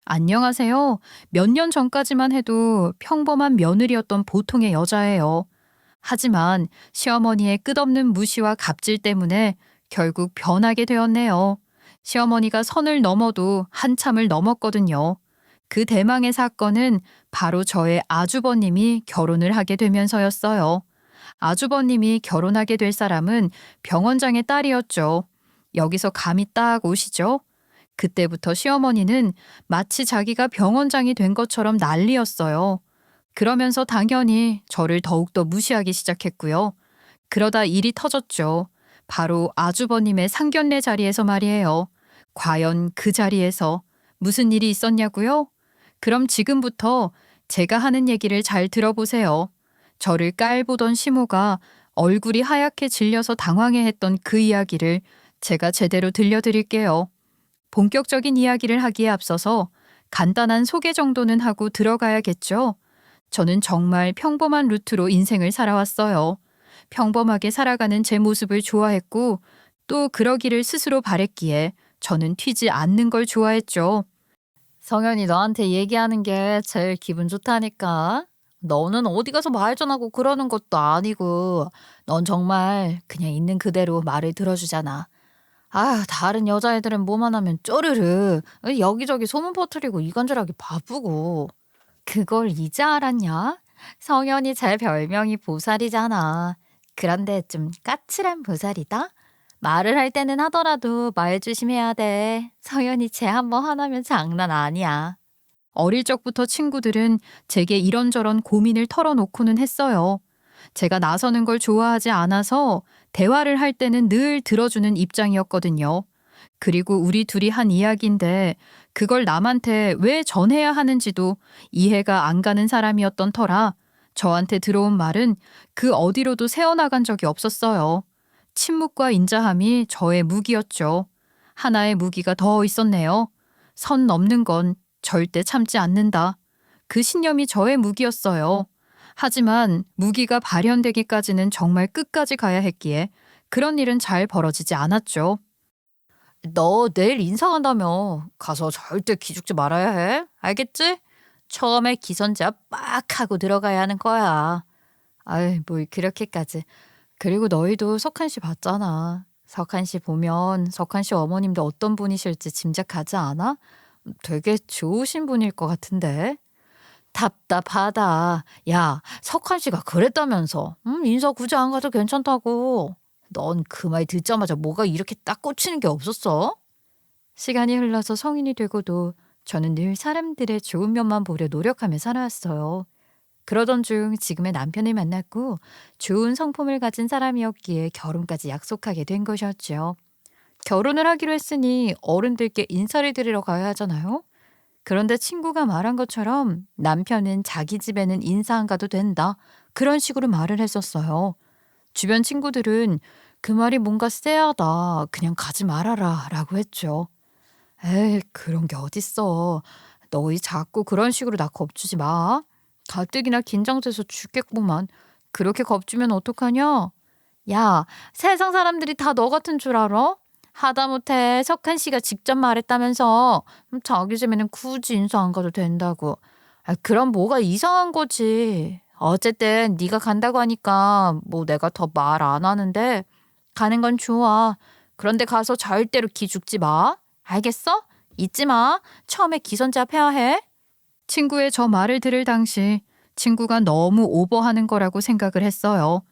안녕하세요. 몇 년 전까지만 해도 평범한 며느리였던 보통의 여자예요. 하지만 시어머니의 끝없는 무시와 갑질 때문에 결국 변하게 되었네요. 시어머니가 선을 넘어도 한참을 넘었거든요. 그 대망의 사건은 바로 저의 아주버님이 결혼을 하게 되면서였어요. 아주버님이 결혼하게 될 사람은 병원장의 딸이었죠. 여기서 감이 딱 오시죠? 그때부터 시어머니는 마치 자기가 병원장이 된 것처럼 난리였어요. 그러면서 당연히 저를 더욱더 무시하기 시작했고요. 그러다 일이 터졌죠. 바로 아주버님의 상견례 자리에서 말이에요. 과연 그 자리에서 무슨 일이 있었냐고요? 그럼 지금부터 제가 하는 얘기를 잘 들어보세요. 저를 깔보던 시모가 얼굴이 하얗게 질려서 당황해했던 그 이야기를 제가 제대로 들려드릴게요. 본격적인 이야기를 하기에 앞서서 간단한 소개 정도는 하고 들어가야겠죠. 저는 정말 평범한 루트로 인생을 살아왔어요. 평범하게 살아가는 제 모습을 좋아했고 또 그러기를 스스로 바랬기에 저는 튀지 않는 걸 좋아했죠. 성현이 너한테 얘기하는 게 제일 기분 좋다니까. 너는 어디 가서 말 전하고 그러는 것도 아니고 넌 정말 그냥 있는 그대로 말을 들어주잖아. 아, 다른 여자애들은 뭐만 하면 쪼르르 여기저기 소문 퍼뜨리고 이간질하기 바쁘고. 그걸 이제 알았냐? 성현이 제 별명이 보살이잖아. 그런데 좀 까칠한 보살이다? 말을 할 때는 하더라도 말 조심해야 돼. 성현이 쟤 한번 화나면 장난 아니야. 어릴 적부터 친구들은 제게 이런저런 고민을 털어놓고는 했어요. 제가 나서는 걸 좋아하지 않아서 대화를 할 때는 늘 들어주는 입장이었거든요. 그리고 우리 둘이 한 이야기인데 그걸 남한테 왜 전해야 하는지도 이해가 안 가는 사람이었던 터라 저한테 들어온 말은 그 어디로도 새어나간 적이 없었어요. 침묵과 인자함이 저의 무기였죠. 하나의 무기가 더 있었네요. 선 넘는 건 절대 참지 않는다. 그 신념이 저의 무기였어요. 하지만 무기가 발현되기까지는 정말 끝까지 가야 했기에 그런 일은 잘 벌어지지 않았죠. 너 내일 인사한다며. 가서 절대 기죽지 말아야 해. 알겠지? 처음에 기선제압 빡 하고 들어가야 하는 거야. 아이, 뭘 그렇게까지. 그리고 너희도 석한 씨 봤잖아. 석한 씨 보면 석한 씨 어머님도 어떤 분이실지 짐작하지 않아? 되게 좋으신 분일 것 같은데. 답답하다. 야, 석한 씨가 그랬다면서. 인사 굳이 안 가도 괜찮다고. 넌 그 말 듣자마자 뭐가 이렇게 딱 꽂히는 게 없었어? 시간이 흘러서 성인이 되고도 저는 늘 사람들의 좋은 면만 보려 노력하며 살아왔어요. 그러던 중 지금의 남편을 만났고 좋은 성품을 가진 사람이었기에 결혼까지 약속하게 된 것이었죠. 결혼을 하기로 했으니 어른들께 인사를 드리러 가야 하잖아요. 그런데 친구가 말한 것처럼 남편은 자기 집에는 인사 안 가도 된다. 그런 식으로 말을 했었어요. 주변 친구들은 그 말이 뭔가 쎄하다. 그냥 가지 말아라. 라고 했죠. 에이, 그런 게 어딨어. 너희 자꾸 그런 식으로 나 겁주지 마. 가뜩이나 긴장돼서 죽겠구만. 그렇게 겁주면 어떡하냐? 야, 세상 사람들이 다 너 같은 줄 알아? 하다못해 석한 씨가 직접 말했다면서 자기 집에는 굳이 인사 안 가도 된다고. 아, 그럼 뭐가 이상한 거지. 어쨌든 네가 간다고 하니까 뭐 내가 더 말 안 하는데 가는 건 좋아. 그런데 가서 절대로 기죽지 마. 알겠어? 잊지 마. 처음에 기선제압 해야 해. 친구의 저 말을 들을 당시 친구가 너무 오버하는 거라고 생각을 했어요.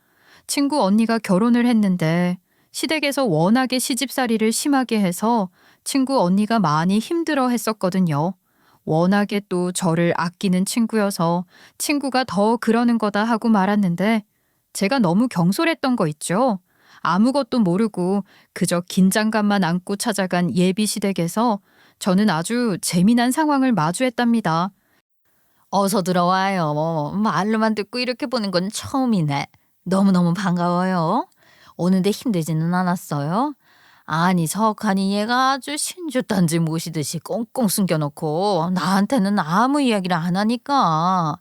친구 언니가 결혼을 했는데 시댁에서 워낙에 시집살이를 심하게 해서 친구 언니가 많이 힘들어 했었거든요. 워낙에 또 저를 아끼는 친구여서 친구가 더 그러는 거다 하고 말았는데 제가 너무 경솔했던 거 있죠. 아무것도 모르고 그저 긴장감만 안고 찾아간 예비 시댁에서 저는 아주 재미난 상황을 마주했답니다. 어서 들어와요. 말로만 듣고 이렇게 보는 건 처음이네. 너무너무 반가워요. 오는데 힘들지는 않았어요? 아니, 석하니 얘가 아주 신주단지 모시듯이 꽁꽁 숨겨놓고 나한테는 아무 이야기를 안 하니까.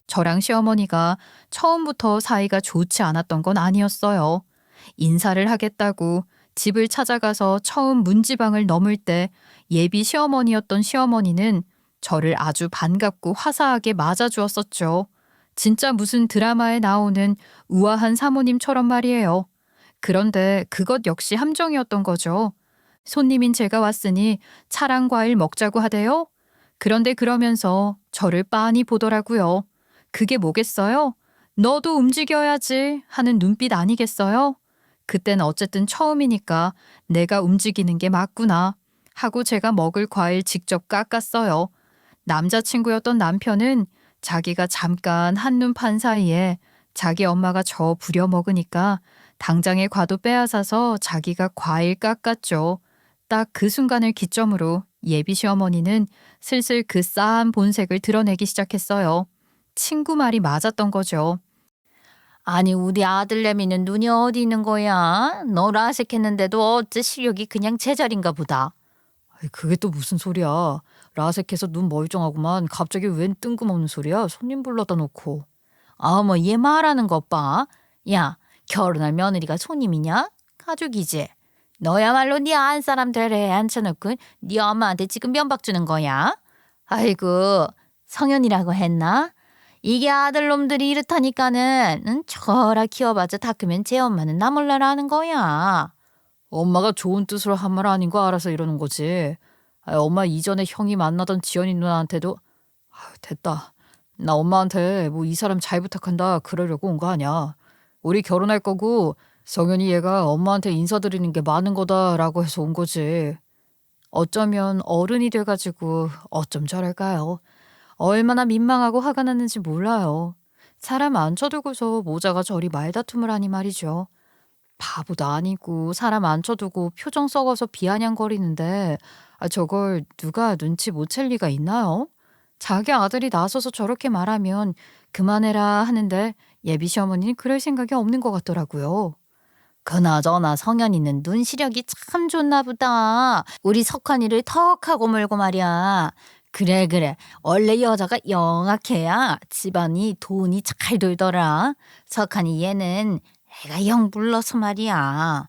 저랑 시어머니가 처음부터 사이가 좋지 않았던 건 아니었어요. 인사를 하겠다고 집을 찾아가서 처음 문지방을 넘을 때 예비 시어머니였던 시어머니는 저를 아주 반갑고 화사하게 맞아주었었죠. 진짜 무슨 드라마에 나오는 우아한 사모님처럼 말이에요. 그런데 그것 역시 함정이었던 거죠. 손님인 제가 왔으니 차랑 과일 먹자고 하대요. 그런데 그러면서 저를 빤히 보더라고요. 그게 뭐겠어요? 너도 움직여야지 하는 눈빛 아니겠어요? 그땐 어쨌든 처음이니까 내가 움직이는 게 맞구나 하고 제가 먹을 과일 직접 깎았어요. 남자친구였던 남편은 자기가 잠깐 한눈 판 사이에 자기 엄마가 저 부려먹으니까 당장에 과도 빼앗아서 자기가 과일 깎았죠. 딱 그 순간을 기점으로 예비 시어머니는 슬슬 그 싸한 본색을 드러내기 시작했어요. 친구 말이 맞았던 거죠. 아니 우리 아들내미는 눈이 어디 있는 거야? 너 라섹했는데도 어째 시력이 그냥 제자리인가 보다. 그게 또 무슨 소리야. 라섹해서 눈 멀쩡하구만. 갑자기 웬 뜬금없는 소리야. 손님 불러다 놓고. 어머 얘 말하는 것 봐. 야 결혼할 며느리가 손님이냐? 가족이지. 너야말로 네 안사람 되래 앉혀놓고 네 엄마한테 지금 면박 주는 거야? 아이고 성현이라고 했나? 이게 아들놈들이 이렇다니까는 저라 키워봐자 다 크면 제 엄마는 나 몰라라 는 거야. 엄마가 좋은 뜻으로 한 말 아닌 거 알아서 이러는 거지. 엄마 이전에 형이 만나던 지연이 누나한테도 됐다. 나 엄마한테 뭐 이 사람 잘 부탁한다 그러려고 온 거 아니야. 우리 결혼할 거고 성현이 얘가 엄마한테 인사드리는 게 많은 거다라고 해서 온 거지. 어쩌면 어른이 돼가지고 어쩜 저럴까요. 얼마나 민망하고 화가 났는지 몰라요. 사람 안 쳐두고서 모자가 저리 말다툼을 하니 말이죠. 바보도 아니고 사람 안 쳐두고 표정 썩어서 비아냥거리는데 저걸 누가 눈치 못 챌 리가 있나요? 자기 아들이 나서서 저렇게 말하면 그만해라 하는데 예비 시어머니는 그럴 생각이 없는 것 같더라고요. 그나저나 성현이는 눈 시력이 참 좋나 보다. 우리 석환이를 턱하고 물고 말이야. 그래 원래 여자가 영악해야 집안이 돈이 잘 돌더라. 석환이 얘는 애가 영 불러서 말이야.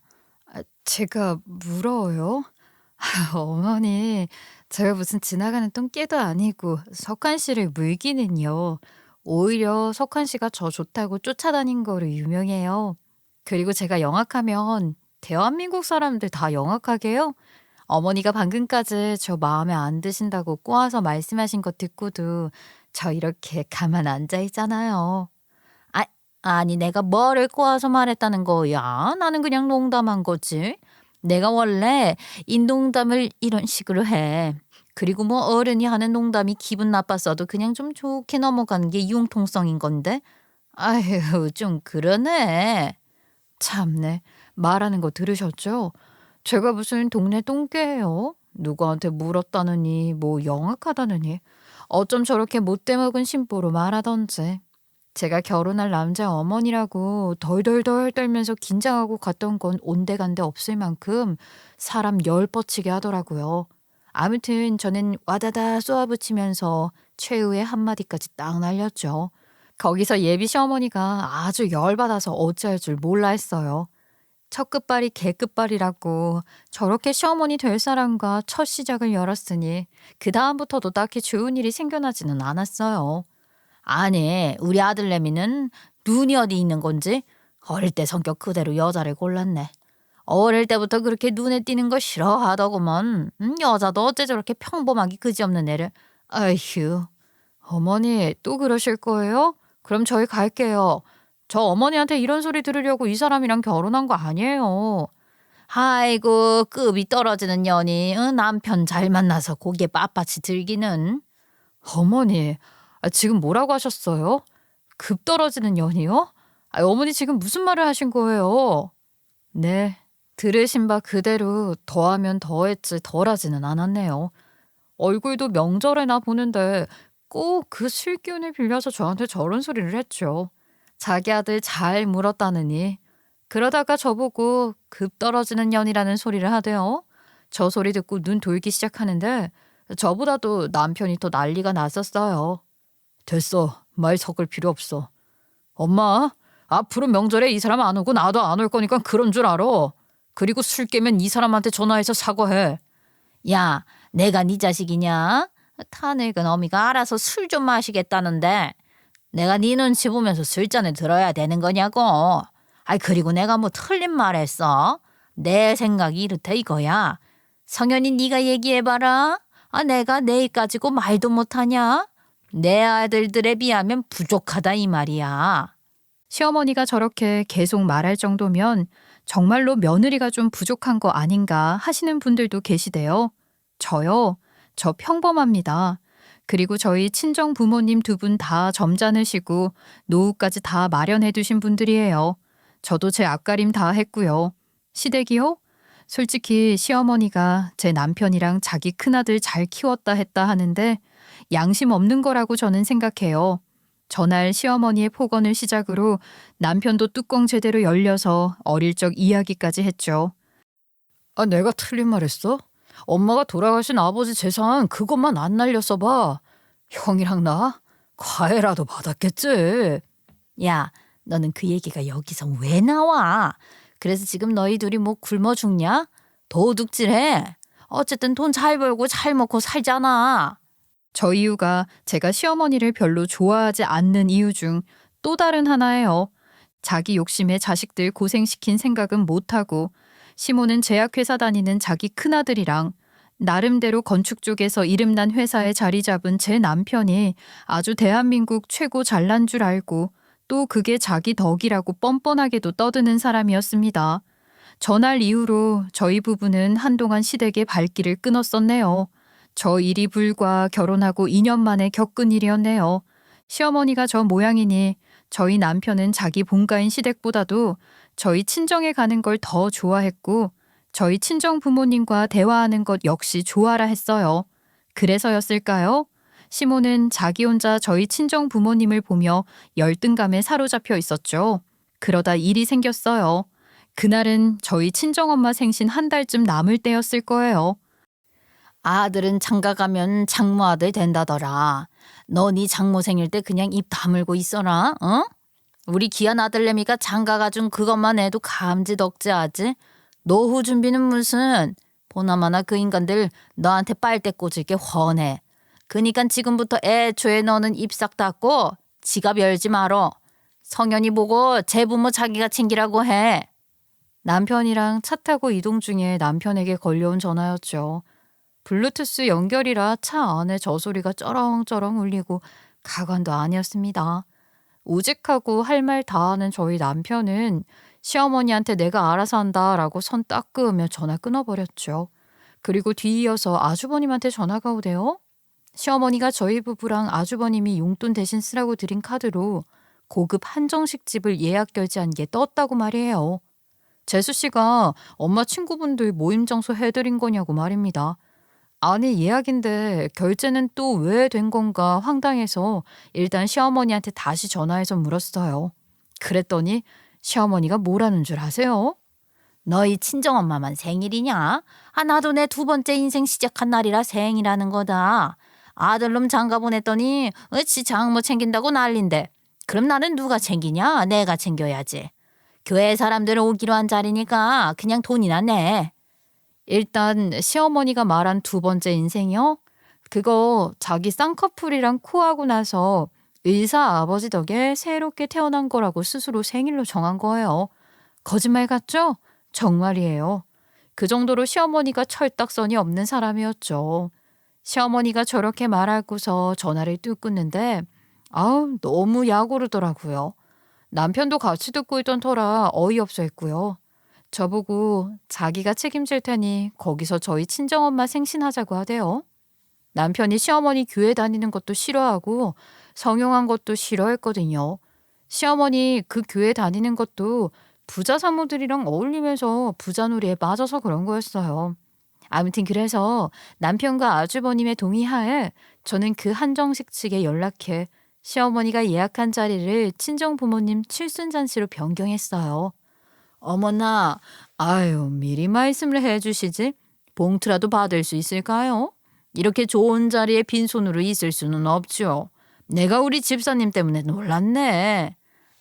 제가 물어요? 어머니, 제가 무슨 지나가는 똥개도 아니고 석환 씨를 물기는요. 오히려 석환 씨가 저 좋다고 쫓아다닌 거로 유명해요. 그리고 제가 영악하면 대한민국 사람들 다 영악하게요? 어머니가 방금까지 저 마음에 안 드신다고 꼬아서 말씀하신 거 듣고도 저 이렇게 가만 앉아 있잖아요. 아니 내가 뭐를 꼬아서 말했다는 거야? 나는 그냥 농담한 거지. 내가 원래 이 농담을 이런 식으로 해. 그리고 뭐 어른이 하는 농담이 기분 나빴어도 그냥 좀 좋게 넘어가는 게 융통성인 건데. 아휴 좀 그러네. 참네. 말하는 거 들으셨죠? 제가 무슨 동네 똥개예요? 누구한테 물었다느니 뭐 영악하다느니 어쩜 저렇게 못돼먹은 심보로 말하던지. 제가 결혼할 남자 어머니라고 덜덜덜 떨면서 긴장하고 갔던 건 온데간데 없을 만큼 사람 열뻗치게 하더라고요. 아무튼 저는 와다다 쏘아붙이면서 최후의 한마디까지 딱 날렸죠. 거기서 예비 시어머니가 아주 열받아서 어찌할 줄 몰라 했어요. 첫 끝발이 개끝발이라고 저렇게 시어머니 될 사람과 첫 시작을 열었으니 그 다음부터도 딱히 좋은 일이 생겨나지는 않았어요. 아니 우리 아들내미는 눈이 어디 있는 건지 어릴 때 성격 그대로 여자를 골랐네. 어릴 때부터 그렇게 눈에 띄는 거 싫어하더구먼. 여자도 어째 저렇게 평범하기 그지없는 애를. 아휴, 어머니 또 그러실 거예요? 그럼 저희 갈게요. 저 어머니한테 이런 소리 들으려고 이 사람이랑 결혼한 거 아니에요. 아이고 급이 떨어지는 년이 남편 잘 만나서 고개 빳빳이 들기는. 어머니, 지금 뭐라고 하셨어요? 급 떨어지는 년이요? 어머니 지금 무슨 말을 하신 거예요? 네, 들으신 바 그대로 더하면 더했지 덜하지는 않았네요. 얼굴도 명절에나 보는데 꼭 그 술기운을 빌려서 저한테 저런 소리를 했죠. 자기 아들 잘 물었다느니. 그러다가 저보고 급 떨어지는 년이라는 소리를 하대요. 저 소리 듣고 눈 돌기 시작하는데 저보다도 남편이 더 난리가 났었어요. 됐어. 말 섞을 필요 없어. 엄마, 앞으로 명절에 이 사람 안 오고 나도 안 올 거니까 그런 줄 알아. 그리고 술 깨면 이 사람한테 전화해서 사과해. 야 내가 네 자식이냐? 타늙은 어미가 알아서 술 좀 마시겠다는데 내가 네 눈치 보면서 술잔을 들어야 되는 거냐고. 아이 그리고 내가 뭐 틀린 말 했어? 내 생각이 이렇다 이거야. 성현이 네가 얘기해봐라. 내가 내일 가지고 말도 못하냐? 내 아들들에 비하면 부족하다 이 말이야. 시어머니가 저렇게 계속 말할 정도면 정말로 며느리가 좀 부족한 거 아닌가 하시는 분들도 계시대요. 저요? 저 평범합니다. 그리고 저희 친정 부모님 두 분 다 점잖으시고 노후까지 다 마련해 두신 분들이에요. 저도 제 앞가림 다 했고요. 시댁이요? 솔직히 시어머니가 제 남편이랑 자기 큰아들 잘 키웠다 했다 하는데 양심 없는 거라고 저는 생각해요. 전날 시어머니의 폭언을 시작으로 남편도 뚜껑 제대로 열려서 어릴 적 이야기까지 했죠. 내가 틀린 말 했어? 엄마가 돌아가신 아버지 재산 그것만 안 날렸어 봐. 형이랑 나 과외라도 받았겠지. 야, 너는 그 얘기가 여기서 왜 나와? 그래서 지금 너희 둘이 뭐 굶어 죽냐? 도둑질해. 어쨌든 돈 잘 벌고 잘 먹고 살잖아. 저 이유가 제가 시어머니를 별로 좋아하지 않는 이유 중 또 다른 하나예요. 자기 욕심에 자식들 고생시킨 생각은 못하고 시모는 제약회사 다니는 자기 큰아들이랑 나름대로 건축 쪽에서 이름난 회사에 자리 잡은 제 남편이 아주 대한민국 최고 잘난 줄 알고 또 그게 자기 덕이라고 뻔뻔하게도 떠드는 사람이었습니다. 전날 이후로 저희 부부는 한동안 시댁의 발길을 끊었었네요. 저 일이 불과 결혼하고 2년 만에 겪은 일이었네요. 시어머니가 저 모양이니 저희 남편은 자기 본가인 시댁보다도 저희 친정에 가는 걸 더 좋아했고 저희 친정 부모님과 대화하는 것 역시 좋아라 했어요. 그래서였을까요? 시모는 자기 혼자 저희 친정 부모님을 보며 열등감에 사로잡혀 있었죠. 그러다 일이 생겼어요. 그날은 저희 친정엄마 생신 한 달쯤 남을 때였을 거예요. 아들은 장가 가면 장모 아들 된다더라. 너 네 장모 생일 때 그냥 입 다물고 있어라. 어? 우리 귀한 아들내미가 장가 가준 그것만 해도 감지덕지하지. 노후 준비는 무슨. 보나마나 그 인간들 너한테 빨대 꽂을 게 훤해. 그니까 지금부터 애초에 너는 입 싹 닫고 지갑 열지 말어. 성현이 보고 제 부모 자기가 챙기라고 해. 남편이랑 차 타고 이동 중에 남편에게 걸려온 전화였죠. 블루투스 연결이라 차 안에 저 소리가 쩌렁쩌렁 울리고 가관도 아니었습니다. 우직하고 할 말 다 하는 저희 남편은 시어머니한테 내가 알아서 한다라고 손 딱 그으며 전화 끊어버렸죠. 그리고 뒤이어서 아주버님한테 전화가 오대요. 시어머니가 저희 부부랑 아주버님이 용돈 대신 쓰라고 드린 카드로 고급 한정식 집을 예약 결제한 게 떴다고 말이에요. 재수 씨가 엄마 친구분들 모임 장소 해드린 거냐고 말입니다. 아니 예약인데 결제는 또 왜 된 건가 황당해서 일단 시어머니한테 다시 전화해서 물었어요. 그랬더니 시어머니가 뭐라는 줄 아세요? 너희 친정엄마만 생일이냐? 나도 내 두 번째 인생 시작한 날이라 생이라는 거다. 아들놈 장가 보냈더니 지 장모 챙긴다고 난린데 그럼 나는 누가 챙기냐? 내가 챙겨야지. 교회 사람들 오기로 한 자리니까 그냥 돈이나 내. 일단 시어머니가 말한 두 번째 인생이요? 그거 자기 쌍꺼풀이랑 코하고 나서 의사 아버지 덕에 새롭게 태어난 거라고 스스로 생일로 정한 거예요. 거짓말 같죠? 정말이에요. 그 정도로 시어머니가 철딱선이 없는 사람이었죠. 시어머니가 저렇게 말하고서 전화를 뚝 끊는데 아우 너무 약오르더라고요. 남편도 같이 듣고 있던 터라 어이없어 했고요. 저보고 자기가 책임질 테니 거기서 저희 친정엄마 생신하자고 하대요. 남편이 시어머니 교회 다니는 것도 싫어하고 성형한 것도 싫어했거든요. 시어머니 그 교회 다니는 것도 부자 사모들이랑 어울리면서 부자놀이에 빠져서 그런 거였어요. 아무튼 그래서 남편과 아주버님의 동의하에 저는 그 한정식 측에 연락해 시어머니가 예약한 자리를 친정 부모님 칠순잔치로 변경했어요. 어머나, 아유 미리 말씀을 해주시지. 봉투라도 받을 수 있을까요? 이렇게 좋은 자리에 빈손으로 있을 수는 없죠. 내가 우리 집사님 때문에 놀랐네.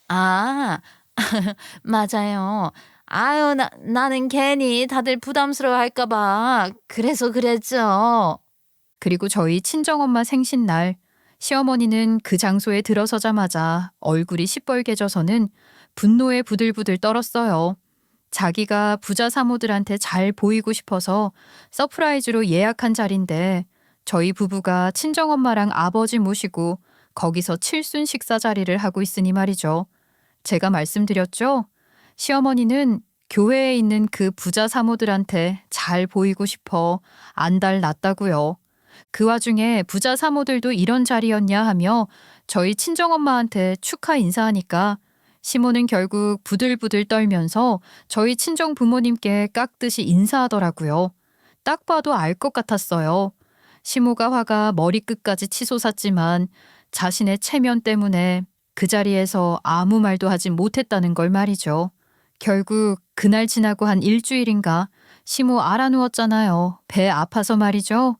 아, 맞아요. 아유, 나는 괜히 다들 부담스러워 할까봐 그래서 그랬죠. 그리고 저희 친정엄마 생신날 시어머니는 그 장소에 들어서자마자 얼굴이 시뻘개져서는 분노에 부들부들 떨었어요. 자기가 부자 사모들한테 잘 보이고 싶어서 서프라이즈로 예약한 자리인데 저희 부부가 친정엄마랑 아버지 모시고 거기서 칠순 식사 자리를 하고 있으니 말이죠. 제가 말씀드렸죠. 시어머니는 교회에 있는 그 부자 사모들한테 잘 보이고 싶어 안달 났다고요. 그 와중에 부자 사모들도 이런 자리였냐 하며 저희 친정엄마한테 축하 인사하니까 시모는 결국 부들부들 떨면서 저희 친정 부모님께 깍듯이 인사하더라고요. 딱 봐도 알 것 같았어요. 시모가 화가 머리끝까지 치솟았지만 자신의 체면 때문에 그 자리에서 아무 말도 하지 못했다는 걸 말이죠. 결국 그날 지나고 한 일주일인가 시모 알아누웠잖아요. 배 아파서 말이죠.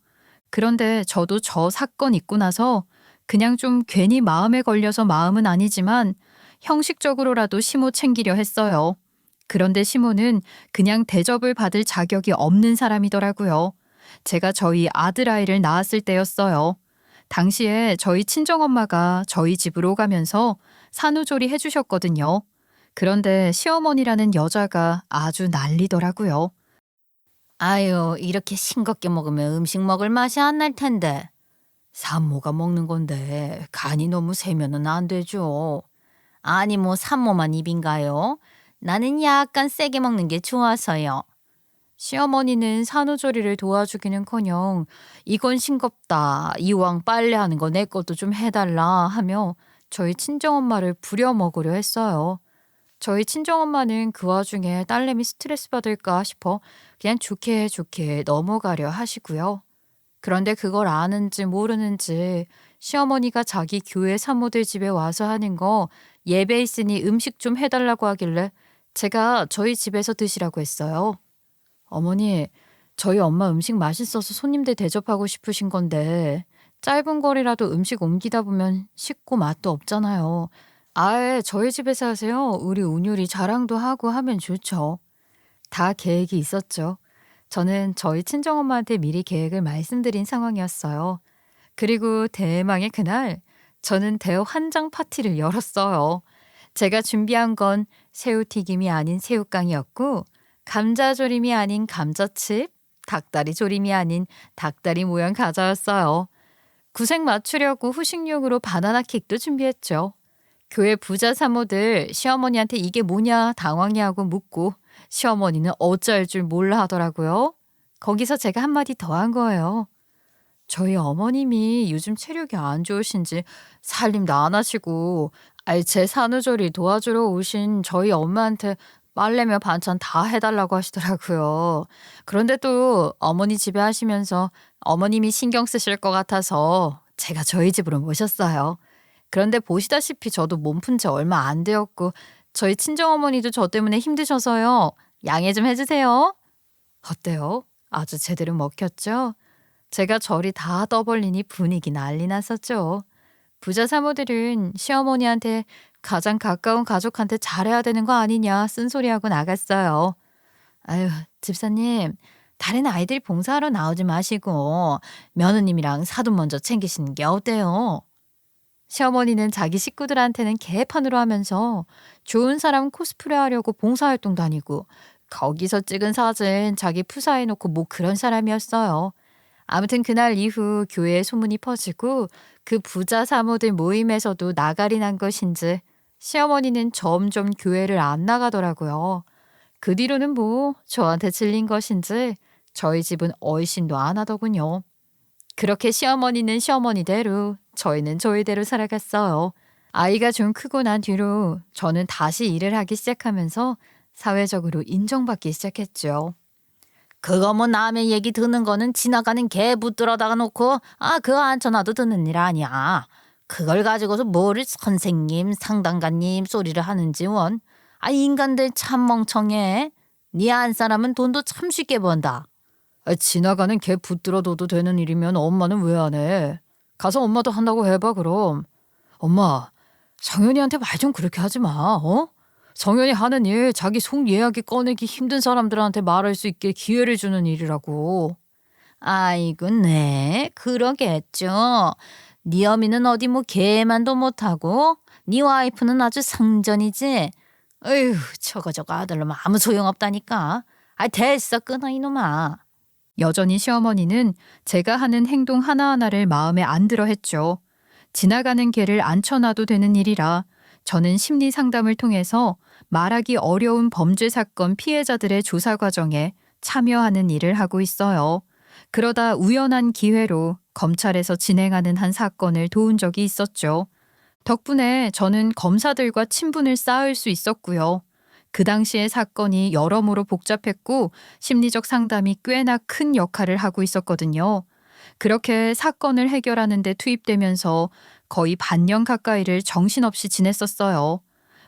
그런데 저도 저 사건 있고 나서 그냥 좀 괜히 마음에 걸려서 마음은 아니지만 형식적으로라도 시모 챙기려 했어요. 그런데 시모는 그냥 대접을 받을 자격이 없는 사람이더라고요. 제가 저희 아들아이를 낳았을 때였어요. 당시에 저희 친정엄마가 저희 집으로 가면서 산후조리 해주셨거든요. 그런데 시어머니라는 여자가 아주 난리더라고요. 아유, 이렇게 싱겁게 먹으면 음식 먹을 맛이 안 날 텐데. 산모가 먹는 건데 간이 너무 세면은 안 되죠. 아니 뭐 산모만 입인가요? 나는 약간 세게 먹는 게 좋아서요. 시어머니는 산후조리를 도와주기는커녕 이건 싱겁다. 이왕 빨래하는 거 내 것도 좀 해달라 하며 저희 친정엄마를 부려먹으려 했어요. 저희 친정엄마는 그 와중에 딸내미 스트레스 받을까 싶어 그냥 좋게 좋게 넘어가려 하시고요. 그런데 그걸 아는지 모르는지 시어머니가 자기 교회 사모들 집에 와서 하는 거 예배 있으니 음식 좀 해달라고 하길래 제가 저희 집에서 드시라고 했어요. 어머니, 저희 엄마 음식 맛있어서 손님들 대접하고 싶으신 건데 짧은 거리라도 음식 옮기다 보면 식고 맛도 없잖아요. 아예 저희 집에서 하세요. 우리 운율이 자랑도 하고 하면 좋죠. 다 계획이 있었죠. 저는 저희 친정엄마한테 미리 계획을 말씀드린 상황이었어요. 그리고 대망의 그날 저는 대환장 파티를 열었어요. 제가 준비한 건 새우튀김이 아닌 새우깡이었고 감자조림이 아닌 감자칩, 닭다리 조림이 아닌 닭다리 모양 과자였어요. 구색 맞추려고 후식용으로 바나나 킥도 준비했죠. 교회 부자 사모들 시어머니한테 이게 뭐냐 당황해하고 묻고 시어머니는 어쩔 줄 몰라 하더라고요. 거기서 제가 한마디 더 한 거예요. 저희 어머님이 요즘 체력이 안 좋으신지 살림도 안 하시고 제 산후조리 도와주러 오신 저희 엄마한테 빨래며 반찬 다 해달라고 하시더라고요. 그런데 또 어머니 집에 하시면서 어머님이 신경 쓰실 것 같아서 제가 저희 집으로 모셨어요. 그런데 보시다시피 저도 몸 푼 지 얼마 안 되었고 저희 친정어머니도 저 때문에 힘드셔서요. 양해 좀 해주세요. 어때요? 아주 제대로 먹혔죠? 제가 저리 다 떠벌리니 분위기 난리 났었죠. 부자 사모들은 시어머니한테 가장 가까운 가족한테 잘해야 되는 거 아니냐 쓴소리하고 나갔어요. 아유, 집사님, 다른 아이들 봉사하러 나오지 마시고 며느님이랑 사돈 먼저 챙기시는 게 어때요? 시어머니는 자기 식구들한테는 개판으로 하면서 좋은 사람 코스프레 하려고 봉사활동 다니고 거기서 찍은 사진 자기 푸사해 놓고 뭐 그런 사람이었어요. 아무튼 그날 이후 교회에 소문이 퍼지고 그 부자 사모들 모임에서도 나가리 난 것인지 시어머니는 점점 교회를 안 나가더라고요. 그 뒤로는 뭐 저한테 질린 것인지 저희 집은 얼씬도 안 하더군요. 그렇게 시어머니는 시어머니대로 저희는 저희대로 살아갔어요. 아이가 좀 크고 난 뒤로 저는 다시 일을 하기 시작하면서 사회적으로 인정받기 시작했죠. 그거 뭐 남의 얘기 듣는 거는 지나가는 개 붙들어다가 놓고 그거 앉혀놔도 듣는 일 아니야. 그걸 가지고서 뭐를 선생님 상담가님 소리를 하는지 원. 인간들 참 멍청해. 네 안 사람은 돈도 참 쉽게 번다. 지나가는 개 붙들어둬도 되는 일이면 엄마는 왜 안 해? 가서 엄마도 한다고 해봐 그럼. 엄마, 성현이한테 말 좀 그렇게 하지 마. 어? 성현이 하는 일 자기 속 이야기 꺼내기 힘든 사람들한테 말할 수 있게 기회를 주는 일이라고. 아이고, 네, 그러겠죠. 네 어미는 어디 뭐 개만도 못하고 네 와이프는 아주 상전이지. 어휴, 저거 아들놈 아무 소용없다니까. 아, 됐어, 끊어 이놈아. 여전히 시어머니는 제가 하는 행동 하나하나를 마음에 안 들어 했죠. 지나가는 개를 앉혀놔도 되는 일이라 저는 심리 상담을 통해서 말하기 어려운 범죄 사건 피해자들의 조사 과정에 참여하는 일을 하고 있어요. 그러다 우연한 기회로 검찰에서 진행하는 한 사건을 도운 적이 있었죠. 덕분에 저는 검사들과 친분을 쌓을 수 있었고요. 그 당시의 사건이 여러모로 복잡했고 심리적 상담이 꽤나 큰 역할을 하고 있었거든요. 그렇게 사건을 해결하는 데 투입되면서 거의 반년 가까이를 정신없이 지냈었어요.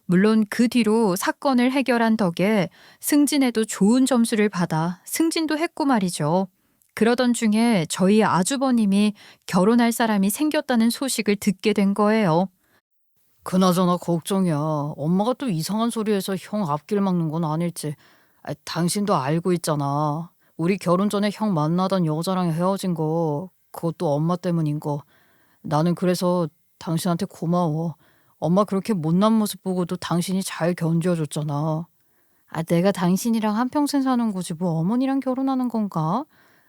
물론 그 뒤로 사건을 해결한 덕에 승진에도 좋은 점수를 받아 승진도 했고 말이죠. 그러던 중에 저희 아주버님이 결혼할 사람이 생겼다는 소식을 듣게 된 거예요. 그나저나 걱정이야. 엄마가 또 이상한 소리해서 형 앞길 막는 건 아닐지. 당신도 알고 있잖아. 우리 결혼 전에 형 만나던 여자랑 헤어진 거, 그것도 엄마 때문인 거. 나는 그래서 당신한테 고마워. 엄마 그렇게 못난 모습 보고도 당신이 잘 견뎌줬잖아. 내가 당신이랑 한평생 사는 거지 뭐 어머니랑 결혼하는 건가?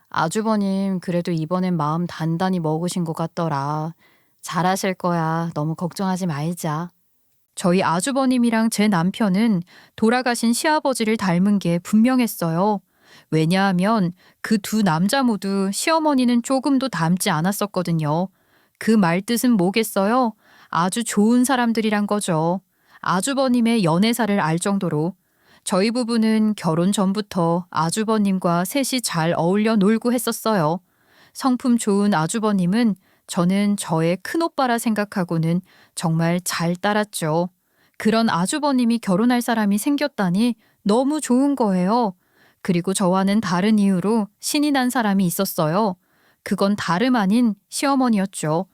아주버님 그래도 이번엔 마음 단단히 먹으신 것 같더라. 잘하실 거야. 너무 걱정하지 말자. 저희 아주버님이랑 제 남편은 돌아가신 시아버지를 닮은 게 분명했어요. 왜냐하면 그 두 남자 모두 시어머니는 조금도 닮지 않았었거든요. 그 말뜻은 뭐겠어요? 아주 좋은 사람들이란 거죠. 아주버님의 연애사를 알 정도로 저희 부부는 결혼 전부터 아주버님과 셋이 잘 어울려 놀고 했었어요. 성품 좋은 아주버님은 저는 저의 큰오빠라 생각하고는 정말 잘 따랐죠. 그런 아주버님이 결혼할 사람이 생겼다니 너무 좋은 거예요. 그리고 저와는 다른 이유로 신이 난 사람이 있었어요. 그건 다름 아닌 시어머니였죠.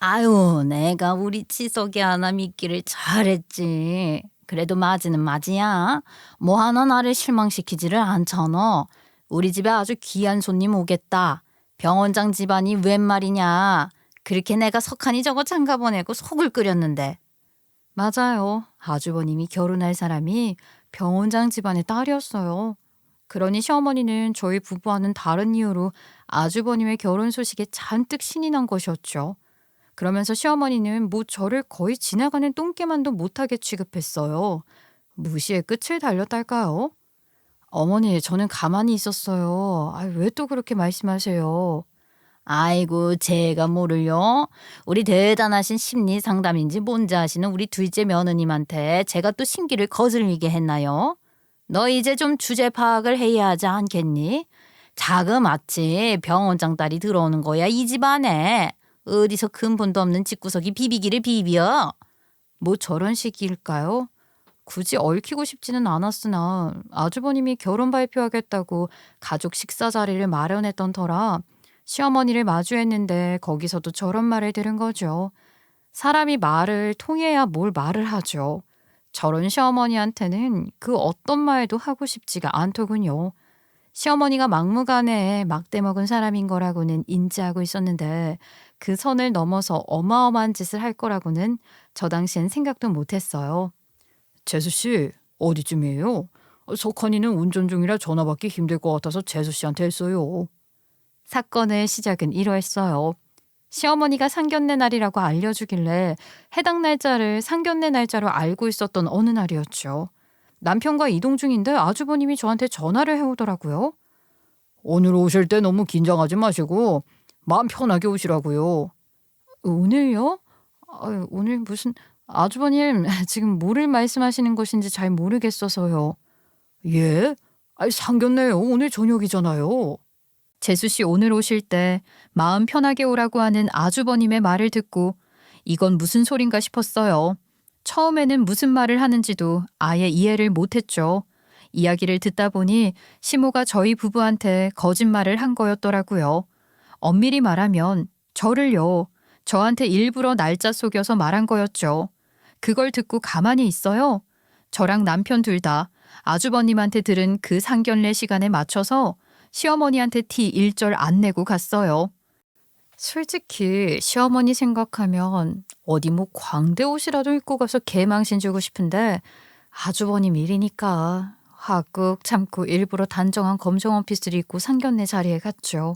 아유, 내가 우리 치석이 하나 믿기를 잘했지. 그래도 맞이는 맞이야. 뭐 하나 나를 실망시키지를 않잖아. 우리 집에 아주 귀한 손님 오겠다. 병원장 집안이 웬 말이냐. 그렇게 내가 석하니 저거 장가 보내고 속을 끓였는데. 맞아요. 아주버님이 결혼할 사람이 병원장 집안의 딸이었어요. 그러니 시어머니는 저희 부부와는 다른 이유로 아주버님의 결혼 소식에 잔뜩 신이 난 것이었죠. 그러면서 시어머니는 뭐 저를 거의 지나가는 똥개만도 못하게 취급했어요. 무시의 끝을 달렸달까요? 어머니, 저는 가만히 있었어요. 왜 또 그렇게 말씀하세요? 아이고, 제가 모를요. 우리 대단하신 심리 상담인지 뭔지 아시는 우리 둘째 며느님한테 제가 또 신기를 거슬리게 했나요? 너 이제 좀 주제 파악을 해야 하지 않겠니? 자그마치 병원장 딸이 들어오는 거야, 이 집안에. 어디서 근본도 없는 집구석이 비비기를 비벼. 뭐 저런 식일까요? 굳이 얽히고 싶지는 않았으나 아주버님이 결혼 발표하겠다고 가족 식사 자리를 마련했던 터라 시어머니를 마주했는데 거기서도 저런 말을 들은 거죠. 사람이 말을 통해야 뭘 말을 하죠. 저런 시어머니한테는 그 어떤 말도 하고 싶지가 않더군요. 시어머니가 막무가내에 막대 먹은 사람인 거라고는 인지하고 있었는데 그 선을 넘어서 어마어마한 짓을 할 거라고는 저 당시엔 생각도 못했어요. 재수 씨, 어디쯤이에요? 석환이는 운전 중이라 전화 받기 힘들 것 같아서 재수 씨한테 했어요. 사건의 시작은 이러했어요. 시어머니가 상견례 날이라고 알려주길래 해당 날짜를 상견례 날짜로 알고 있었던 어느 날이었죠. 남편과 이동 중인데 아주버님이 저한테 전화를 해오더라고요. 오늘 오실 때 너무 긴장하지 마시고 마음 편하게 오시라고요. 오늘요? 오늘 무슨 아주버님 지금 뭐를 말씀하시는 것인지 잘 모르겠어서요. 예? 상견례요. 오늘 저녁이잖아요. 재수 씨 오늘 오실 때 마음 편하게 오라고 하는 아주버님의 말을 듣고 이건 무슨 소린가 싶었어요. 처음에는 무슨 말을 하는지도 아예 이해를 못했죠. 이야기를 듣다 보니 시모가 저희 부부한테 거짓말을 한 거였더라고요. 엄밀히 말하면 저를요. 저한테 일부러 날짜 속여서 말한 거였죠. 그걸 듣고 가만히 있어요. 저랑 남편 둘 다 아주버님한테 들은 그 상견례 시간에 맞춰서 시어머니한테 티 일절 안 내고 갔어요. 솔직히 시어머니 생각하면 어디 뭐 광대 옷이라도 입고 가서 개망신 주고 싶은데 아주버님 일이니까 화꾹 참고 일부러 단정한 검정 원피스를 입고 상견례 자리에 갔죠.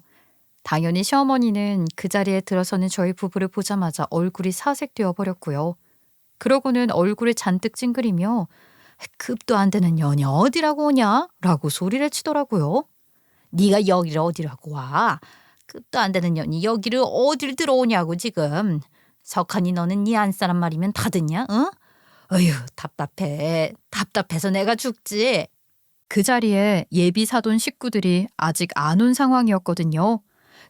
당연히 시어머니는 그 자리에 들어서는 저희 부부를 보자마자 얼굴이 사색되어 버렸고요. 그러고는 얼굴을 잔뜩 찡그리며 급도 안 되는 년이 어디라고 오냐? 라고 소리를 치더라고요. 네가 여기를 어디라고 와? 끝도 안 되는 년이 여기를 어딜 들어오냐고 지금. 석한이 너는 네 안사람 말이면 다 듣냐? 응? 어휴 답답해. 답답해서 내가 죽지. 그 자리에 예비 사돈 식구들이 아직 안 온 상황이었거든요.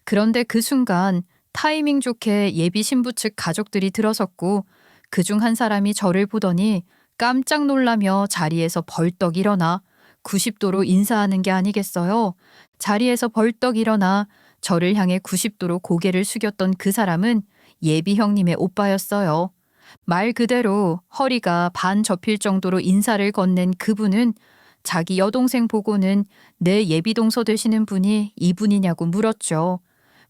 그런데 그 순간 타이밍 좋게 예비 신부 측 가족들이 들어섰고 그중 한 사람이 저를 보더니 깜짝 놀라며 자리에서 벌떡 일어나 90도로 인사하는 게 아니겠어요. 자리에서 벌떡 일어나 저를 향해 90도로 고개를 숙였던 그 사람은 예비 형님의 오빠였어요. 말 그대로 허리가 반 접힐 정도로 인사를 건넨 그분은 자기 여동생 보고는 내 예비 동서 되시는 분이 이분이냐고 물었죠.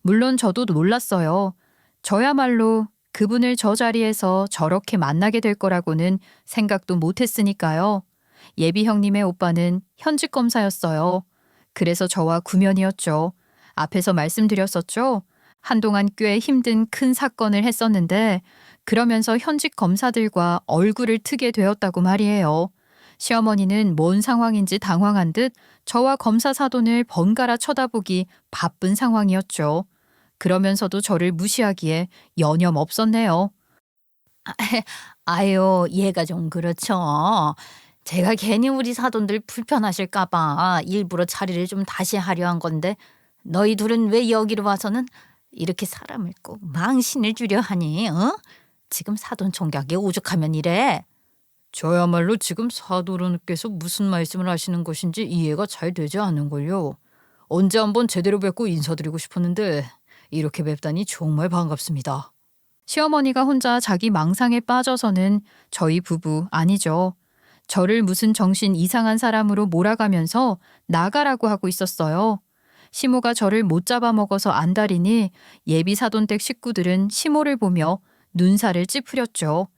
물론 저도 놀랐어요. 저야말로 그분을 저 자리에서 저렇게 만나게 될 거라고는 생각도 못했으니까요. 예비 형님의 오빠는 현직 검사였어요. 그래서 저와 구면이었죠. 앞에서 말씀드렸었죠. 한동안 꽤 힘든 큰 사건을 했었는데 그러면서 현직 검사들과 얼굴을 트게 되었다고 말이에요. 시어머니는 뭔 상황인지 당황한 듯 저와 검사 사돈을 번갈아 쳐다보기 바쁜 상황이었죠. 그러면서도 저를 무시하기에 여념 없었네요. 아유 얘가 좀 그렇죠. 제가 괜히 우리 사돈들 불편하실까봐 일부러 자리를 좀 다시 하려 한 건데 너희 둘은 왜 여기로 와서는 이렇게 사람을 꼭 망신을 주려 하니? 어? 지금 사돈 총각이 오죽하면 이래. 저야말로 지금 사도르께서 무슨 말씀을 하시는 것인지 이해가 잘 되지 않는걸요. 언제 한번 제대로 뵙고 인사드리고 싶었는데 이렇게 뵙다니 정말 반갑습니다. 시어머니가 혼자 자기 망상에 빠져서는 저희 부부 아니죠. 저를 무슨 정신 이상한 사람으로 몰아가면서 나가라고 하고 있었어요. 시모가 저를 못 잡아먹어서 안달이니 예비 사돈댁 식구들은 시모를 보며 눈살을 찌푸렸죠.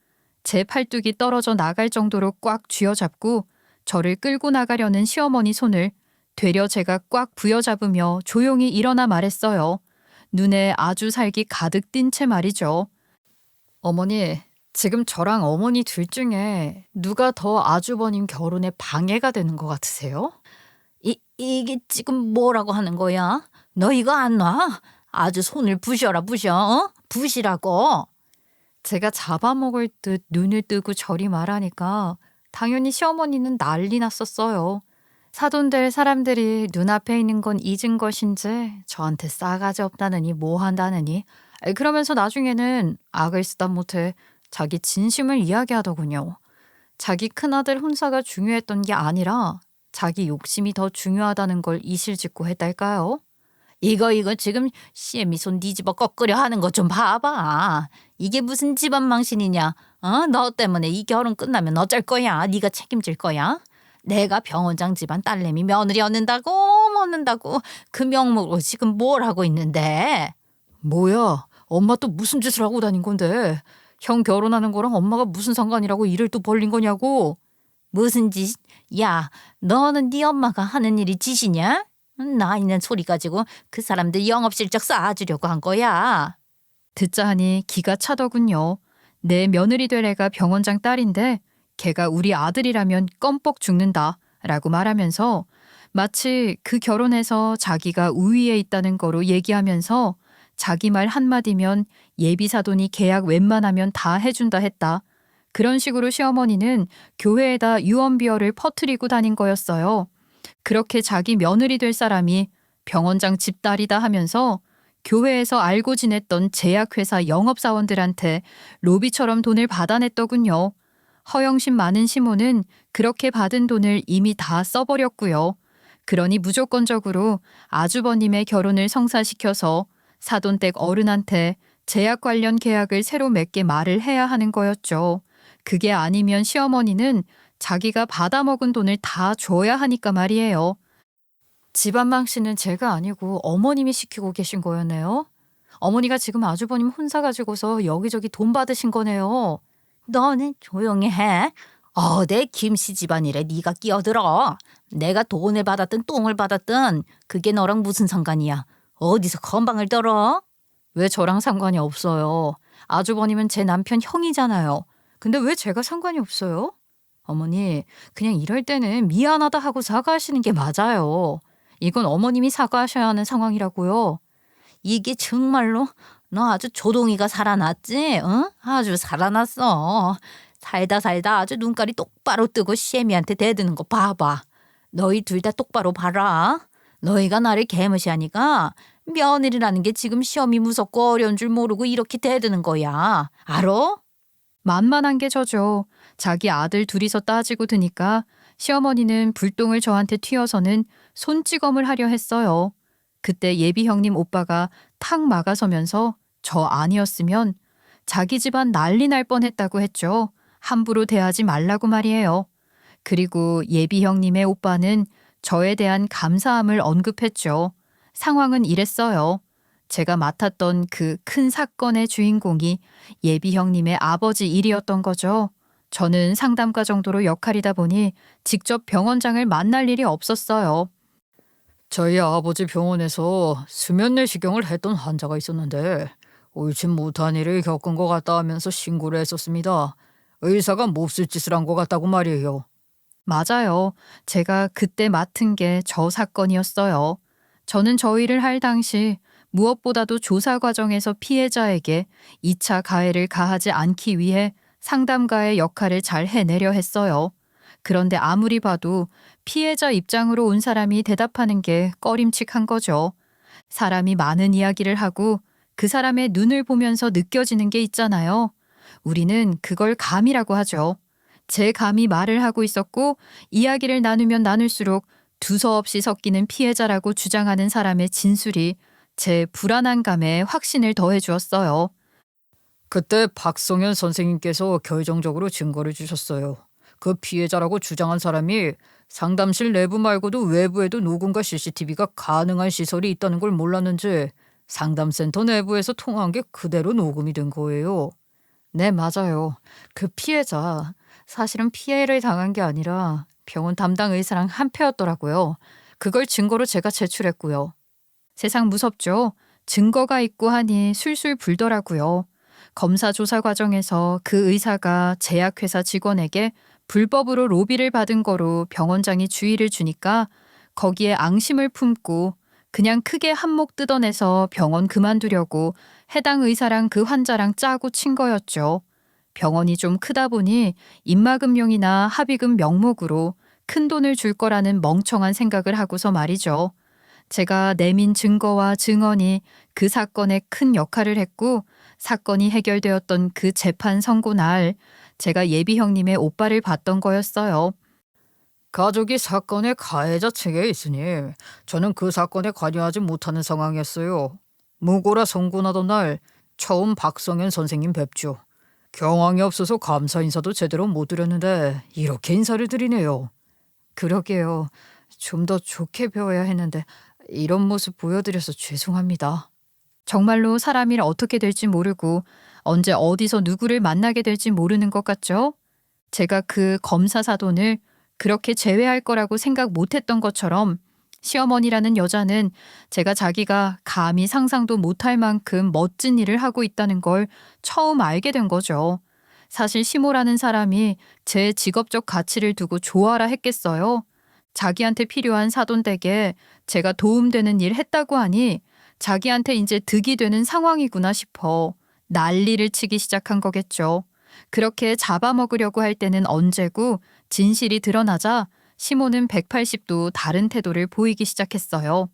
제 팔뚝이 떨어져 나갈 정도로 꽉 쥐어잡고 저를 끌고 나가려는 시어머니 손을 되려 제가 꽉 부여잡으며 조용히 일어나 말했어요. 눈에 아주 살기 가득 띈 채 말이죠. 어머니, 지금 저랑 어머니 둘 중에 누가 더 아주버님 결혼에 방해가 되는 것 같으세요? 이게 지금 뭐라고 하는 거야? 너 이거 안 놔? 아주 손을 부셔라 부셔. 어? 부시라고. 제가 잡아먹을 듯 눈을 뜨고 저리 말하니까 당연히 시어머니는 난리 났었어요. 사돈들 사람들이 눈앞에 있는 건 잊은 것인지 저한테 싸가지 없다느니 뭐 한다느니 그러면서 나중에는 악을 쓰다 못해 자기 진심을 이야기하더군요. 자기 큰아들 혼사가 중요했던 게 아니라 자기 욕심이 더 중요하다는 걸 이실직고 했달까요? 이거 지금 시애미 손 뒤집어 꺾으려 하는 거 좀 봐봐. 이게 무슨 집안 망신이냐? 어? 너 때문에 이 결혼 끝나면 어쩔 거야? 네가 책임질 거야? 내가 병원장 집안 딸내미 며느리 얻는다고 그 명목으로 지금 뭘 하고 있는데? 뭐야, 엄마 또 무슨 짓을 하고 다닌 건데? 형 결혼하는 거랑 엄마가 무슨 상관이라고 일을 또 벌린 거냐고? 무슨 짓? 야, 너는 네 엄마가 하는 일이 짓이냐? 나 있는 소리 가지고 그 사람들 영업실적 쌓아주려고 한 거야. 듣자 하니 기가 차더군요. 내 며느리 될 애가 병원장 딸인데 걔가 우리 아들이라면 껌뻑 죽는다 라고 말하면서 마치 그 결혼해서 자기가 우위에 있다는 거로 얘기하면서 자기 말 한마디면 예비사돈이 계약 웬만하면 다 해준다 했다. 그런 식으로 시어머니는 교회에다 유언비어를 퍼뜨리고 다닌 거였어요. 그렇게 자기 며느리 될 사람이 병원장 집딸이다 하면서 교회에서 알고 지냈던 제약회사 영업사원들한테 로비처럼 돈을 받아냈더군요. 허영심 많은 시모는 그렇게 받은 돈을 이미 다 써버렸고요. 그러니 무조건적으로 아주버님의 결혼을 성사시켜서 사돈댁 어른한테 제약 관련 계약을 새로 맺게 말을 해야 하는 거였죠. 그게 아니면 시어머니는 자기가 받아먹은 돈을 다 줘야 하니까 말이에요. 집안 망신은 제가 아니고 어머님이 시키고 계신 거였네요. 어머니가 지금 아주버님 혼사 가지고서 여기저기 돈 받으신 거네요. 너는 조용히 해. 내 김씨 집안일에 네가 끼어들어. 내가 돈을 받았든 똥을 받았든 그게 너랑 무슨 상관이야. 어디서 건방을 떨어? 왜 저랑 상관이 없어요? 아주버님은 제 남편 형이잖아요. 근데 왜 제가 상관이 없어요? 어머니, 그냥 이럴 때는 미안하다 하고 사과하시는 게 맞아요. 이건 어머님이 사과하셔야 하는 상황이라고요. 이게 정말로 너 아주 조동이가 살아났지? 응? 아주 살아났어. 살다 살다 아주 눈깔이 똑바로 뜨고 시애미한테 대드는 거 봐봐. 너희 둘 다 똑바로 봐라. 너희가 나를 개무시하니까 며느리라는 게 지금 시험이 무섭고 어려운 줄 모르고 이렇게 대드는 거야. 알어? 만만한 게 저죠. 자기 아들 둘이서 따지고 드니까 시어머니는 불똥을 저한테 튀어서는 손찌검을 하려 했어요. 그때 예비 형님 오빠가 탁 막아서면서 저 아니었으면 자기 집안 난리 날 뻔했다고 했죠. 함부로 대하지 말라고 말이에요. 그리고 예비 형님의 오빠는 저에 대한 감사함을 언급했죠. 상황은 이랬어요. 제가 맡았던 그 큰 사건의 주인공이 예비 형님의 아버지 일이었던 거죠. 저는 상담가 정도로 역할이다 보니 직접 병원장을 만날 일이 없었어요. 저희 아버지 병원에서 수면 내시경을 했던 환자가 있었는데 옳지 못한 일을 겪은 것 같다 하면서 신고를 했었습니다. 의사가 몹쓸 짓을 한 것 같다고 말이에요. 맞아요. 제가 그때 맡은 게 저 사건이었어요. 저는 저 일을 할 당시 무엇보다도 조사 과정에서 피해자에게 2차 가해를 가하지 않기 위해 상담가의 역할을 잘 해내려 했어요. 그런데 아무리 봐도 피해자 입장으로 온 사람이 대답하는 게 꺼림칙한 거죠. 사람이 많은 이야기를 하고 그 사람의 눈을 보면서 느껴지는 게 있잖아요. 우리는 그걸 감이라고 하죠. 제 감이 말을 하고 있었고 이야기를 나누면 나눌수록 두서없이 섞이는 피해자라고 주장하는 사람의 진술이 제 불안한 감에 확신을 더해 주었어요. 그때 박성현 선생님께서 결정적으로 증거를 주셨어요. 그 피해자라고 주장한 사람이 상담실 내부 말고도 외부에도 녹음과 CCTV가 가능한 시설이 있다는 걸 몰랐는지 상담센터 내부에서 통화한 게 그대로 녹음이 된 거예요. 네, 맞아요. 그 피해자 사실은 피해를 당한 게 아니라 병원 담당 의사랑 한패였더라고요. 그걸 증거로 제가 제출했고요. 세상 무섭죠? 증거가 있고 하니 술술 불더라고요. 검사 조사 과정에서 그 의사가 제약회사 직원에게 불법으로 로비를 받은 거로 병원장이 주의를 주니까 거기에 앙심을 품고 그냥 크게 한몫 뜯어내서 병원 그만두려고 해당 의사랑 그 환자랑 짜고 친 거였죠. 병원이 좀 크다 보니 입막음용이나 합의금 명목으로 큰 돈을 줄 거라는 멍청한 생각을 하고서 말이죠. 제가 내민 증거와 증언이 그 사건에 큰 역할을 했고 사건이 해결되었던 그 재판 선고 날 제가 예비 형님의 오빠를 봤던 거였어요. 가족이 사건의 가해자 측에 있으니 저는 그 사건에 관여하지 못하는 상황이었어요. 무고라 선고나던 날 처음 박성현 선생님 뵙죠. 경황이 없어서 감사 인사도 제대로 못 드렸는데 이렇게 인사를 드리네요. 그러게요. 좀 더 좋게 배워야 했는데 이런 모습 보여드려서 죄송합니다. 정말로 사람 일 어떻게 될지 모르고 언제 어디서 누구를 만나게 될지 모르는 것 같죠? 제가 그 검사 사돈을 그렇게 제외할 거라고 생각 못했던 것처럼 시어머니라는 여자는 제가 자기가 감히 상상도 못할 만큼 멋진 일을 하고 있다는 걸 처음 알게 된 거죠. 사실 시모라는 사람이 제 직업적 가치를 두고 좋아라 했겠어요. 자기한테 필요한 사돈 댁에 제가 도움되는 일 했다고 하니 자기한테 이제 득이 되는 상황이구나 싶어 난리를 치기 시작한 거겠죠. 그렇게 잡아먹으려고 할 때는 언제고 진실이 드러나자 시모는 180도 다른 태도를 보이기 시작했어요.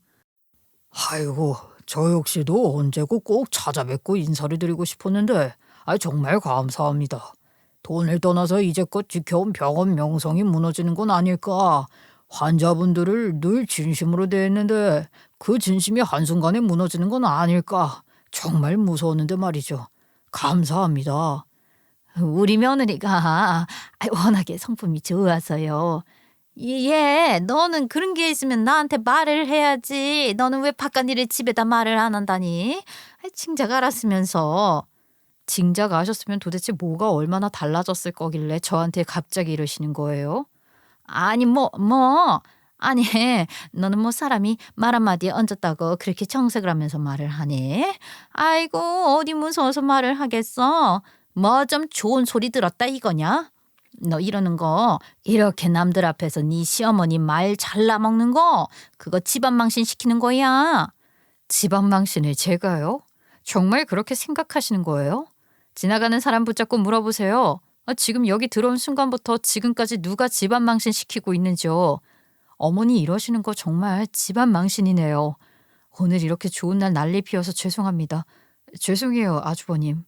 아이고, 저 역시도 언제고 꼭 찾아뵙고 인사를 드리고 싶었는데 정말 감사합니다. 돈을 떠나서 이제껏 지켜온 병원 명성이 무너지는 건 아닐까. 환자분들을 늘 진심으로 대했는데 그 진심이 한순간에 무너지는 건 아닐까. 정말 무서웠는데 말이죠. 감사합니다. 우리 며느리가 워낙에 성품이 좋아서요. 너는 그런 게 있으면 나한테 말을 해야지. 너는 왜 바깥 일에 집에다 말을 안 한다니? 칭작 알았으면서. 징작 아셨으면 도대체 뭐가 얼마나 달라졌을 거길래 저한테 갑자기 이러시는 거예요? 아니 아니 너는 뭐 사람이 말 한마디에 얹었다고 그렇게 정색을 하면서 말을 하네. 아이고 어디 무서워서 말을 하겠어. 뭐 좀 좋은 소리 들었다 이거냐? 너 이러는 거 이렇게 남들 앞에서 네 시어머니 말 잘라먹는 거 그거 집안 망신 시키는 거야. 집안 망신을 제가요? 정말 그렇게 생각하시는 거예요? 지나가는 사람 붙잡고 물어보세요. 지금 여기 들어온 순간부터 지금까지 누가 집안 망신 시키고 있는지요? 어머니 이러시는 거 정말 집안 망신이네요. 오늘 이렇게 좋은 날 난리 피워서 죄송합니다. 죄송해요, 아주버님.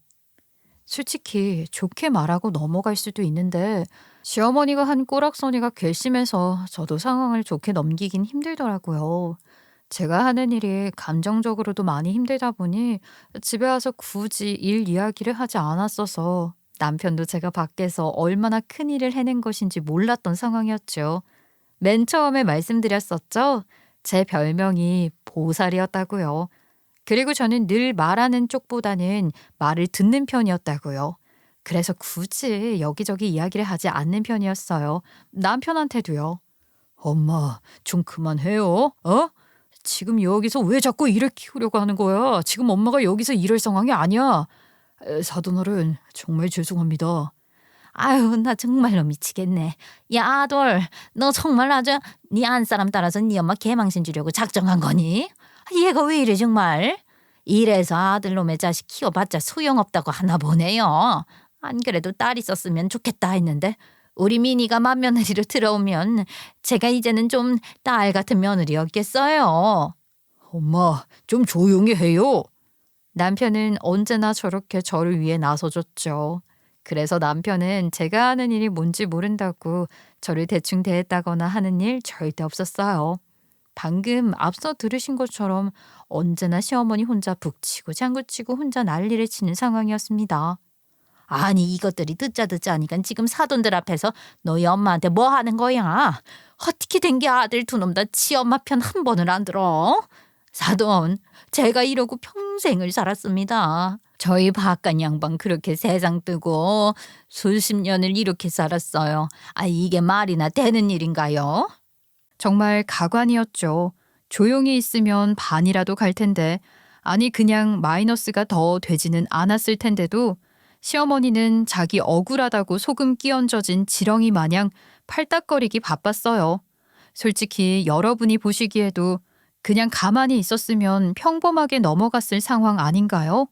솔직히 좋게 말하고 넘어갈 수도 있는데 시어머니가 한 꼬락서니가 괘씸해서 저도 상황을 좋게 넘기긴 힘들더라고요. 제가 하는 일이 감정적으로도 많이 힘들다 보니 집에 와서 굳이 일 이야기를 하지 않았어서 남편도 제가 밖에서 얼마나 큰 일을 해낸 것인지 몰랐던 상황이었죠. 맨 처음에 말씀드렸었죠. 제 별명이 보살이었다고요. 그리고 저는 늘 말하는 쪽보다는 말을 듣는 편이었다고요. 그래서 굳이 여기저기 이야기를 하지 않는 편이었어요. 남편한테도요. 엄마, 좀 그만해요. 지금 여기서 왜 자꾸 일을 키우려고 하는 거야? 지금 엄마가 여기서 이럴 상황이 아니야. 사돈어른, 정말 죄송합니다. 아유 나 정말로 미치겠네. 야 아돌 너 정말 아주 네 안사람 따라서 네 엄마 개망신 주려고 작정한 거니? 얘가 왜 이래 정말? 이래서 아들놈의 자식 키워봤자 소용없다고 하나 보네요. 안 그래도 딸 있었으면 좋겠다 했는데 우리 미니가 맏며느리로 들어오면 제가 이제는 좀 딸 같은 며느리였겠어요. 엄마, 좀 조용히 해요. 남편은 언제나 저렇게 저를 위해 나서줬죠. 그래서 남편은 제가 하는 일이 뭔지 모른다고 저를 대충 대했다거나 하는 일 절대 없었어요. 방금 앞서 들으신 것처럼 언제나 시어머니 혼자 북치고 장구치고 혼자 난리를 치는 상황이었습니다. 아니 이것들이 듣자 하니까 지금 사돈들 앞에서 너희 엄마한테 뭐 하는 거야? 어떻게 된 게 아들 두 놈 다 치엄마 편 한 번을 안 들어? 사돈 제가 이러고 평생을 살았습니다. 저희 바깥 양반 그렇게 세상 뜨고 수십 년을 이렇게 살았어요. 이게 말이나 되는 일인가요? 정말 가관이었죠. 조용히 있으면 반이라도 갈 텐데, 아니 그냥 마이너스가 더 되지는 않았을 텐데도 시어머니는 자기 억울하다고 소금 끼얹어진 지렁이 마냥 팔딱거리기 바빴어요. 솔직히 여러분이 보시기에도 그냥 가만히 있었으면 평범하게 넘어갔을 상황 아닌가요?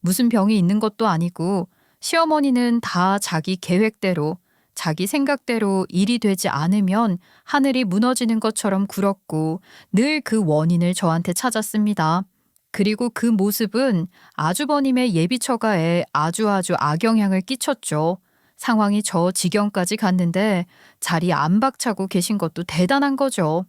무슨 병이 있는 것도 아니고 시어머니는 다 자기 계획대로 자기 생각대로 일이 되지 않으면 하늘이 무너지는 것처럼 굴었고 늘 그 원인을 저한테 찾았습니다. 그리고 그 모습은 아주버님의 예비 처가에 아주 악영향을 끼쳤죠. 상황이 저 지경까지 갔는데 자리 안 박차고 계신 것도 대단한 거죠.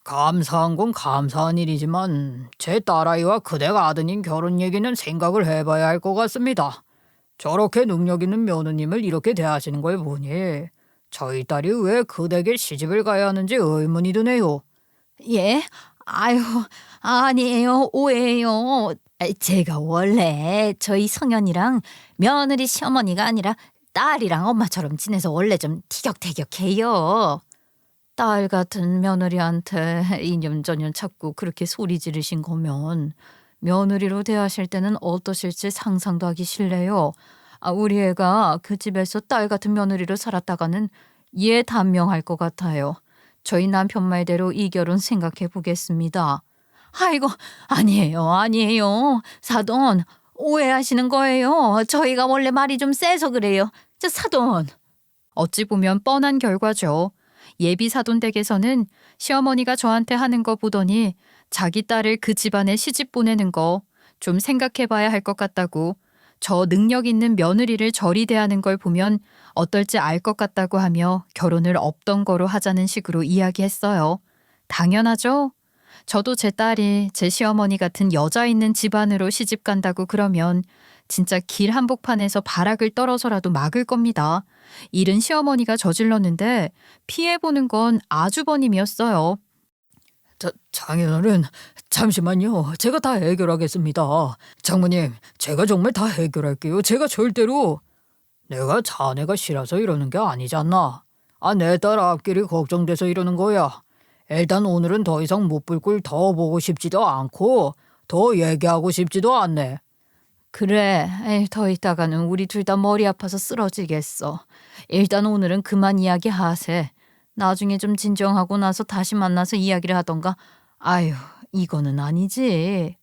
감사한 건 감사한 일이지만 제 딸아이와 그대가 아드님 결혼 얘기는 생각을 해봐야 할 것 같습니다. 저렇게 능력 있는 며느님을 이렇게 대하시는 걸 보니 저희 딸이 왜 그댁에 시집을 가야 하는지 의문이 드네요. 예? 아유 아니에요 오해예요. 제가 원래 저희 성현이랑 며느리 시어머니가 아니라 딸이랑 엄마처럼 지내서 원래 좀 티격태격해요. 딸 같은 며느리한테 이념저념 찾고 그렇게 소리 지르신 거면 며느리로 대하실 때는 어떠실지 상상도 하기 싫네요. 우리 애가 그 집에서 딸 같은 며느리로 살았다가는 얘 단명할 것 같아요. 저희 남편 말대로 이 결혼 생각해 보겠습니다. 아이고 아니에요 사돈 오해하시는 거예요. 저희가 원래 말이 좀 세서 그래요. 저 사돈 어찌 보면 뻔한 결과죠. 예비 사돈 댁에서는 시어머니가 저한테 하는 거 보더니 자기 딸을 그 집안에 시집 보내는 거 좀 생각해 봐야 할 것 같다고, 저 능력 있는 며느리를 저리 대하는 걸 보면 어떨지 알 것 같다고 하며 결혼을 없던 거로 하자는 식으로 이야기했어요. 당연하죠. 저도 제 딸이 제 시어머니 같은 여자 있는 집안으로 시집 간다고 그러면 진짜 길 한복판에서 발악을 떨어서라도 막을 겁니다. 일은 시어머니가 저질렀는데 피해보는 건 아주버님이었어요. 장인어른, 잠시만요. 제가 다 해결하겠습니다. 장모님, 제가 정말 다 해결할게요. 제가 절대로. 내가 자네가 싫어서 이러는 게 아니잖아. 내 딸 앞길이 걱정돼서 이러는 거야. 일단 오늘은 더 이상 못불 더 보고 싶지도 않고 더 얘기하고 싶지도 않네. 그래, 에이, 더 있다가는 우리 둘 다 머리 아파서 쓰러지겠어. 일단 오늘은 그만 이야기하세. 나중에 좀 진정하고 나서 다시 만나서 이야기를 하던가. 아유, 이거는 아니지.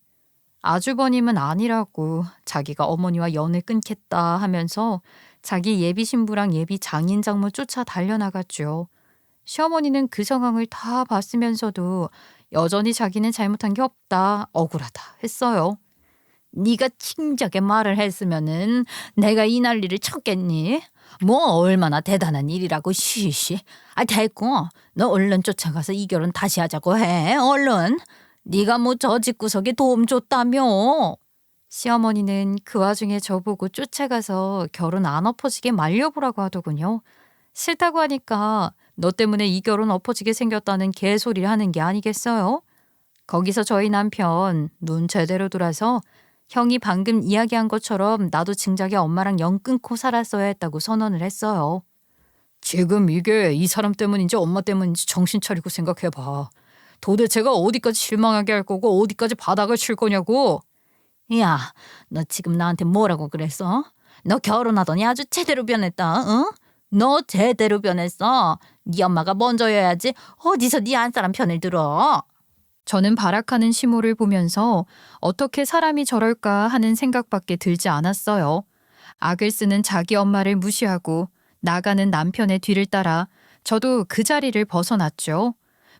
아주버님은 아니라고 자기가 어머니와 연을 끊겠다 하면서 자기 예비 신부랑 예비 장인 장모 쫓아 달려나갔죠. 시어머니는 그 상황을 다 봤으면서도 여전히 자기는 잘못한 게 없다, 억울하다 했어요. 네가 친절하게 말을 했으면은 내가 이 난리를 쳤겠니? 뭐 얼마나 대단한 일이라고 쉬쉬. 됐고 너 얼른 쫓아가서 이 결혼 다시 하자고 해. 얼른. 네가 뭐 저 집구석에 도움 줬다며. 시어머니는 그 와중에 저보고 쫓아가서 결혼 안 엎어지게 말려보라고 하더군요. 싫다고 하니까 너 때문에 이 결혼 엎어지게 생겼다는 개소리를 하는 게 아니겠어요? 거기서 저희 남편 눈 제대로 돌아서 형이 방금 이야기한 것처럼 나도 진작에 엄마랑 연 끊고 살았어야 했다고 선언을 했어요. 지금 이게 이 사람 때문인지 엄마 때문인지 정신 차리고 생각해봐. 도대체가 어디까지 실망하게 할 거고 어디까지 바닥을 칠 거냐고. 야, 너 지금 나한테 뭐라고 그랬어? 너 결혼하더니 아주 제대로 변했다. 응? 너 제대로 변했어. 네 엄마가 먼저여야지 어디서 네 안 사람 편을 들어. 저는 발악하는 시모를 보면서 어떻게 사람이 저럴까 하는 생각밖에 들지 않았어요. 악을 쓰는 자기 엄마를 무시하고 나가는 남편의 뒤를 따라 저도 그 자리를 벗어났죠.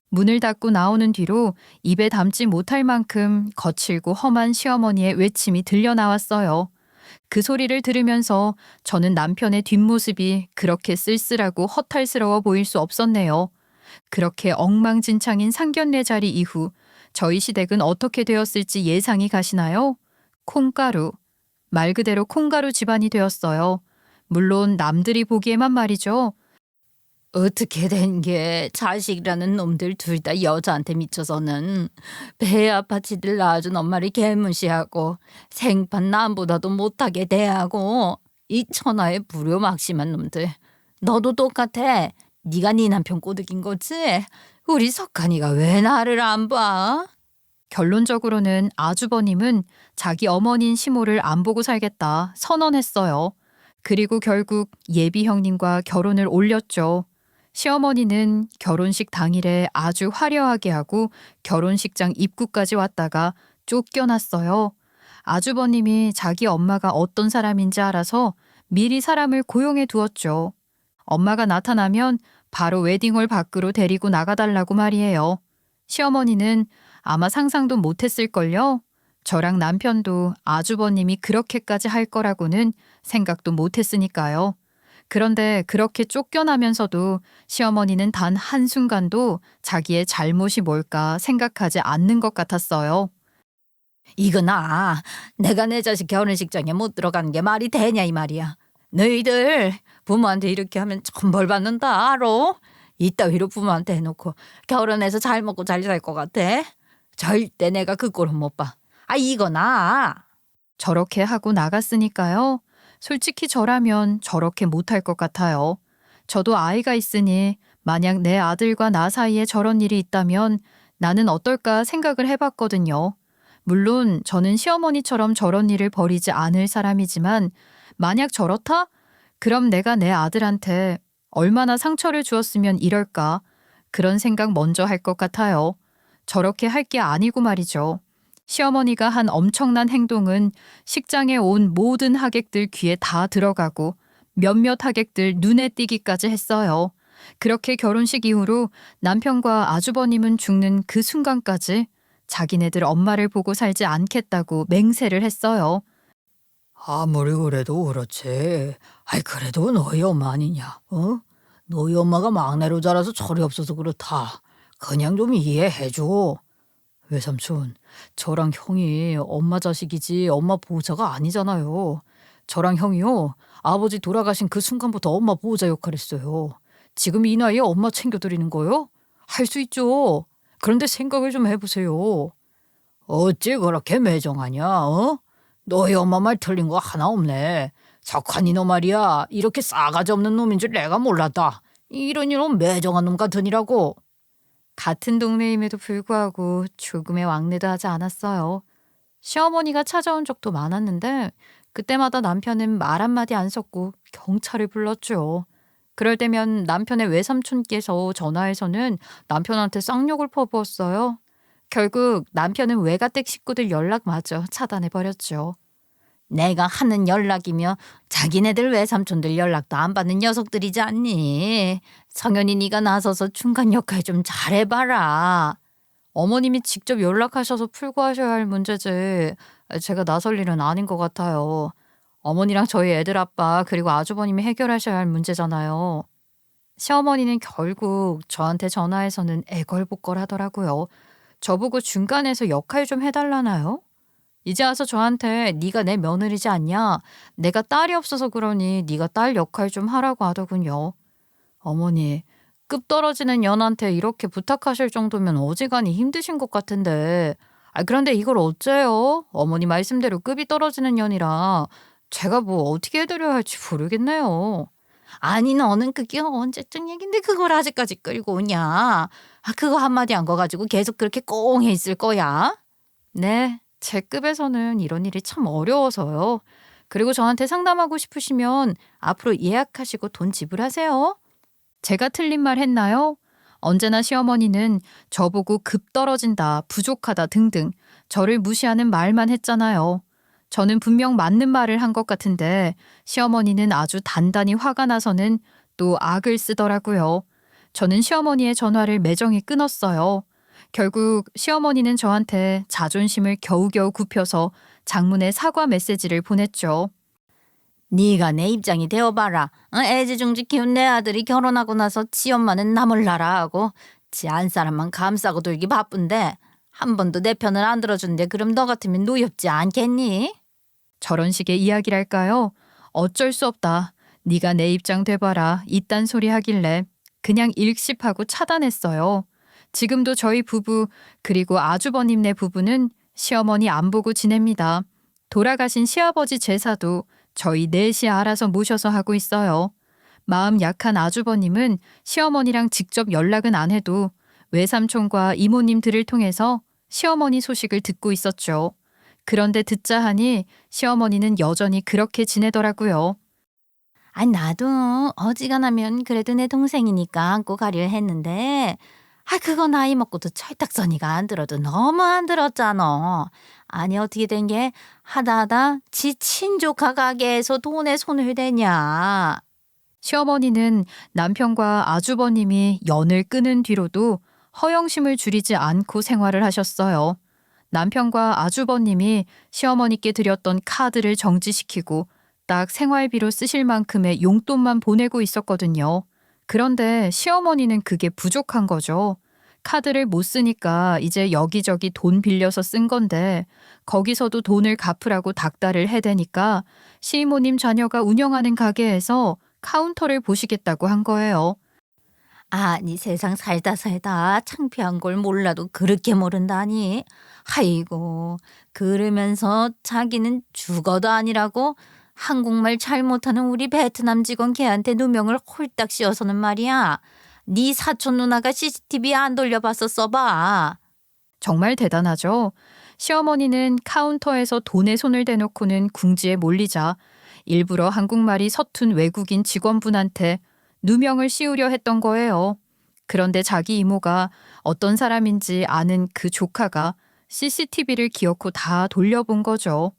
문을 닫고 나오는 뒤로 입에 담지 못할 만큼 거칠고 험한 시어머니의 외침이 들려 나왔어요. 그 소리를 들으면서 저는 남편의 뒷모습이 그렇게 쓸쓸하고 허탈스러워 보일 수 없었네요. 그렇게 엉망진창인 상견례 자리 이후 저희 시댁은 어떻게 되었을지 예상이 가시나요? 콩가루. 말 그대로 콩가루 집안이 되었어요. 물론 남들이 보기에만 말이죠. 어떻게 된 게 자식이라는 놈들 둘 다 여자한테 미쳐서는 배 아파 지들 낳아준 엄마를 개무시하고 생판 남보다도 못하게 대하고 이 천하의 불효막심한 놈들. 너도 똑같아. 네가 네 남편 꼬드긴 거지? 우리 석한이가 왜 나를 안 봐? 결론적으로는 아주버님은 자기 어머니인 시모를 안 보고 살겠다 선언했어요. 그리고 결국 예비 형님과 결혼을 올렸죠. 시어머니는 결혼식 당일에 아주 화려하게 하고 결혼식장 입구까지 왔다가 쫓겨났어요. 아주버님이 자기 엄마가 어떤 사람인지 알아서 미리 사람을 고용해 두었죠. 엄마가 나타나면 바로 웨딩홀 밖으로 데리고 나가달라고 말이에요. 시어머니는 아마 상상도 못했을걸요. 저랑 남편도 아주버님이 그렇게까지 할 거라고는 생각도 못했으니까요. 그런데 그렇게 쫓겨나면서도 시어머니는 단 한순간도 자기의 잘못이 뭘까 생각하지 않는 것 같았어요. 이거 내가 내 자식 결혼식장에 못 들어가는 게 말이 되냐 이 말이야. 너희들 부모한테 이렇게 하면 천벌 받는다 알아? 이따위로 부모한테 해놓고 결혼해서 잘 먹고 잘 살 것 같아? 절대 내가 그 꼴은 못 봐. 이거 저렇게 하고 나갔으니까요. 솔직히 저라면 저렇게 못할 것 같아요. 저도 아이가 있으니 만약 내 아들과 나 사이에 저런 일이 있다면 나는 어떨까 생각을 해봤거든요. 물론 저는 시어머니처럼 저런 일을 벌이지 않을 사람이지만 만약 저렇다? 그럼 내가 내 아들한테 얼마나 상처를 주었으면 이럴까? 그런 생각 먼저 할 것 같아요. 저렇게 할 게 아니고 말이죠. 시어머니가 한 엄청난 행동은 식장에 온 모든 하객들 귀에 다 들어가고 몇몇 하객들 눈에 띄기까지 했어요. 그렇게 결혼식 이후로 남편과 아주버님은 죽는 그 순간까지 자기네들 엄마를 보고 살지 않겠다고 맹세를 했어요. 아무리 그래도 그렇지. 그래도 너희 엄마 아니냐? 너희 엄마가 막내로 자라서 철이 없어서 그렇다. 그냥 좀 이해해줘. 외삼촌, 저랑 형이 엄마 자식이지 엄마 보호자가 아니잖아요. 저랑 형이요, 아버지 돌아가신 그 순간부터 엄마 보호자 역할했어요. 지금 이 나이에 엄마 챙겨드리는 거요? 할 수 있죠. 그런데 생각을 좀 해보세요. 어찌 그렇게 매정하냐, 어? 너희 엄마 말 틀린 거 하나 없네. 석환이 너 말이야, 이렇게 싸가지 없는 놈인 줄 내가 몰랐다. 이런 매정한 놈 같으니라고. 같은 동네임에도 불구하고 조금의 왕래도 하지 않았어요. 시어머니가 찾아온 적도 많았는데 그때마다 남편은 말 한마디 안 섞고 경찰을 불렀죠. 그럴 때면 남편의 외삼촌께서 전화해서는 남편한테 쌍욕을 퍼부었어요. 결국 남편은 외가댁 식구들 연락마저 차단해버렸죠. 내가 하는 연락이며 자기네들 외삼촌들 연락도 안 받는 녀석들이지 않니? 성현이 네가 나서서 중간 역할 좀 잘해봐라. 어머님이 직접 연락하셔서 풀고 하셔야 할 문제지 제가 나설 일은 아닌 것 같아요. 어머니랑 저희 애들 아빠 그리고 아주버님이 해결하셔야 할 문제잖아요. 시어머니는 결국 저한테 전화해서는 애걸복걸 하더라고요. 저보고 중간에서 역할 좀 해달라나요? 이제 와서 저한테 네가 내 며느리지 않냐? 내가 딸이 없어서 그러니 네가 딸 역할 좀 하라고 하더군요. 어머니, 급 떨어지는 년한테 이렇게 부탁하실 정도면 어지간히 힘드신 것 같은데. 그런데 이걸 어째요? 어머니 말씀대로 급이 떨어지는 년이라 제가 뭐 어떻게 해드려야 할지 모르겠네요. 아니 너는 그게 언제쯤 얘긴데 그걸 아직까지 끌고 오냐? 그거 한마디 한 거 가지고 계속 그렇게 꽁해 있을 거야? 네, 제 급에서는 이런 일이 참 어려워서요. 그리고 저한테 상담하고 싶으시면 앞으로 예약하시고 돈 지불하세요. 제가 틀린 말 했나요? 언제나 시어머니는 저보고 급 떨어진다, 부족하다 등등 저를 무시하는 말만 했잖아요. 저는 분명 맞는 말을 한 것 같은데 시어머니는 아주 단단히 화가 나서는 또 악을 쓰더라고요. 저는 시어머니의 전화를 매정히 끊었어요. 결국 시어머니는 저한테 자존심을 겨우겨우 굽혀서 장문의 사과 메시지를 보냈죠. 네가 내 입장이 되어봐라. 애지중지 키운 내 아들이 결혼하고 나서 지 엄마는 나몰라라 하고 지 안 사람만 감싸고 돌기 바쁜데 한 번도 내 편을 안 들어준대. 그럼 너 같으면 노엽지 않겠니? 저런 식의 이야기랄까요? 어쩔 수 없다. 네가 내 입장 돼봐라. 이딴 소리 하길래 그냥 일십하고 차단했어요. 지금도 저희 부부 그리고 아주버님네 부부는 시어머니 안 보고 지냅니다. 돌아가신 시아버지 제사도 저희 넷이 알아서 모셔서 하고 있어요. 마음 약한 아주버님은 시어머니랑 직접 연락은 안 해도 외삼촌과 이모님들을 통해서 시어머니 소식을 듣고 있었죠. 그런데 듣자 하니 시어머니는 여전히 그렇게 지내더라고요. 나도 어지간하면 그래도 내 동생이니까 안고 가려 했는데 그거 나이 먹고도 철딱서니가 안 들어도 너무 안 들었잖아. 아니 어떻게 된 게 하다 지 친조카 가게에서 돈에 손을 대냐. 시어머니는 남편과 아주버님이 연을 끊은 뒤로도 허영심을 줄이지 않고 생활을 하셨어요. 남편과 아주버님이 시어머니께 드렸던 카드를 정지시키고 딱 생활비로 쓰실 만큼의 용돈만 보내고 있었거든요. 그런데 시어머니는 그게 부족한 거죠. 카드를 못 쓰니까 이제 여기저기 돈 빌려서 쓴 건데 거기서도 돈을 갚으라고 닥달을 해대니까 시이모님 자녀가 운영하는 가게에서 카운터를 보시겠다고 한 거예요. 아니 세상 살다 창피한 걸 몰라도 그렇게 모른다니. 아이고 그러면서 자기는 죽어도 아니라고 한국말 잘 못하는 우리 베트남 직원 걔한테 누명을 홀딱 씌워서는 말이야. 네 사촌 누나가 CCTV 안 돌려봤어 써봐. 정말 대단하죠. 시어머니는 카운터에서 돈에 손을 대놓고는 궁지에 몰리자 일부러 한국말이 서툰 외국인 직원분한테 누명을 씌우려 했던 거예요. 그런데 자기 이모가 어떤 사람인지 아는 그 조카가 CCTV를 기어코 다 돌려본 거죠.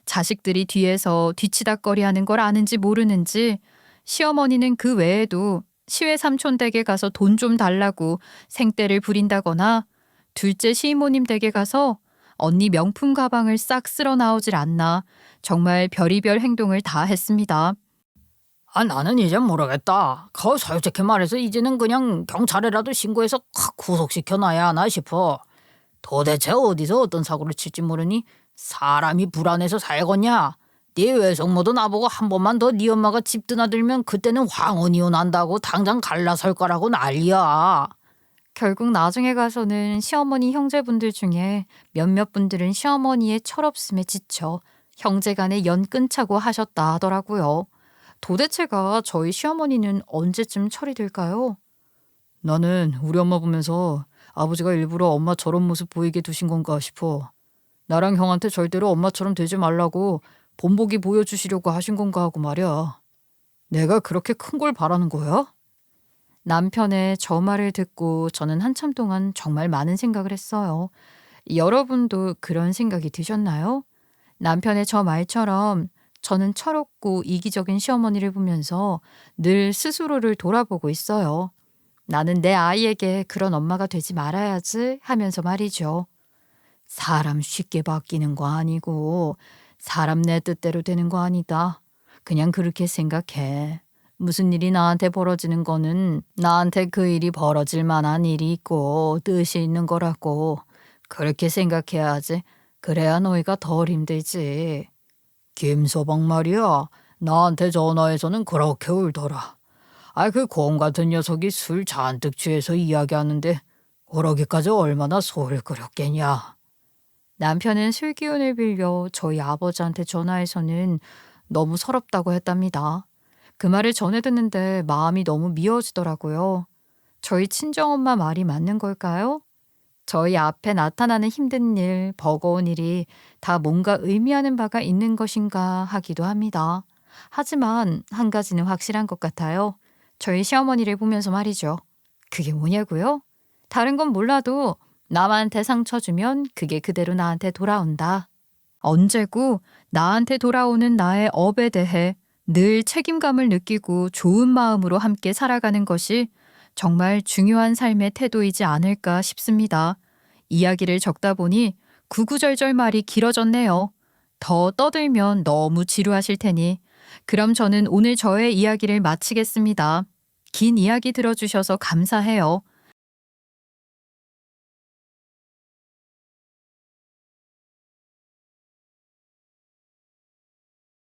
자식들이 뒤에서 뒤치다꺼리 하는 걸 아는지 모르는지 시어머니는 그 외에도 시외 삼촌 댁에 가서 돈 좀 달라고 생떼를 부린다거나 둘째 시이모님 댁에 가서 언니 명품 가방을 싹 쓸어 나오질 않나 정말 별의별 행동을 다 했습니다. 나는 이제 모르겠다. 솔직히 말해서 이제는 그냥 경찰에라도 신고해서 확 구속시켜놔야 하나 싶어. 도대체 어디서 어떤 사고를 칠지 모르니 사람이 불안해서 살겠냐? 네 외숙모도 나보고 한 번만 더 네 엄마가 집 드나들면 그때는 황혼이혼 난다고 당장 갈라설 거라고 난리야. 결국 나중에 가서는 시어머니 형제분들 중에 몇몇 분들은 시어머니의 철없음에 지쳐 형제 간에 연 끊자고 하셨다 하더라고요. 도대체가 저희 시어머니는 언제쯤 철이 들까요? 나는 우리 엄마 보면서 아버지가 일부러 엄마 저런 모습 보이게 두신 건가 싶어. 나랑 형한테 절대로 엄마처럼 되지 말라고 본보기 보여주시려고 하신 건가 하고 말이야. 내가 그렇게 큰 걸 바라는 거야? 남편의 저 말을 듣고 저는 한참 동안 정말 많은 생각을 했어요. 여러분도 그런 생각이 드셨나요? 남편의 저 말처럼 저는 철없고 이기적인 시어머니를 보면서 늘 스스로를 돌아보고 있어요. 나는 내 아이에게 그런 엄마가 되지 말아야지 하면서 말이죠. 사람 쉽게 바뀌는 거 아니고 사람 내 뜻대로 되는 거 아니다. 그냥 그렇게 생각해. 무슨 일이 나한테 벌어지는 거는 나한테 그 일이 벌어질 만한 일이 있고 뜻이 있는 거라고. 그렇게 생각해야지. 그래야 너희가 덜 힘들지. 김서방 말이야. 나한테 전화해서는 그렇게 울더라. 그 곰 같은 녀석이 술 잔뜩 취해서 이야기하는데 그러기까지 얼마나 소를 끓였겠냐. 남편은 술 기운을 빌려 저희 아버지한테 전화해서는 너무 서럽다고 했답니다. 그 말을 전해 듣는데 마음이 너무 미워지더라고요. 저희 친정엄마 말이 맞는 걸까요? 저희 앞에 나타나는 힘든 일, 버거운 일이 다 뭔가 의미하는 바가 있는 것인가 하기도 합니다. 하지만 한 가지는 확실한 것 같아요. 저희 시어머니를 보면서 말이죠. 그게 뭐냐고요? 다른 건 몰라도 남한테 상처 주면 그게 그대로 나한테 돌아온다. 언제고 나한테 돌아오는 나의 업에 대해 늘 책임감을 느끼고 좋은 마음으로 함께 살아가는 것이 정말 중요한 삶의 태도이지 않을까 싶습니다. 이야기를 적다 보니 구구절절 말이 길어졌네요. 더 떠들면 너무 지루하실 테니 그럼 저는 오늘 저의 이야기를 마치겠습니다. 긴 이야기 들어주셔서 감사해요.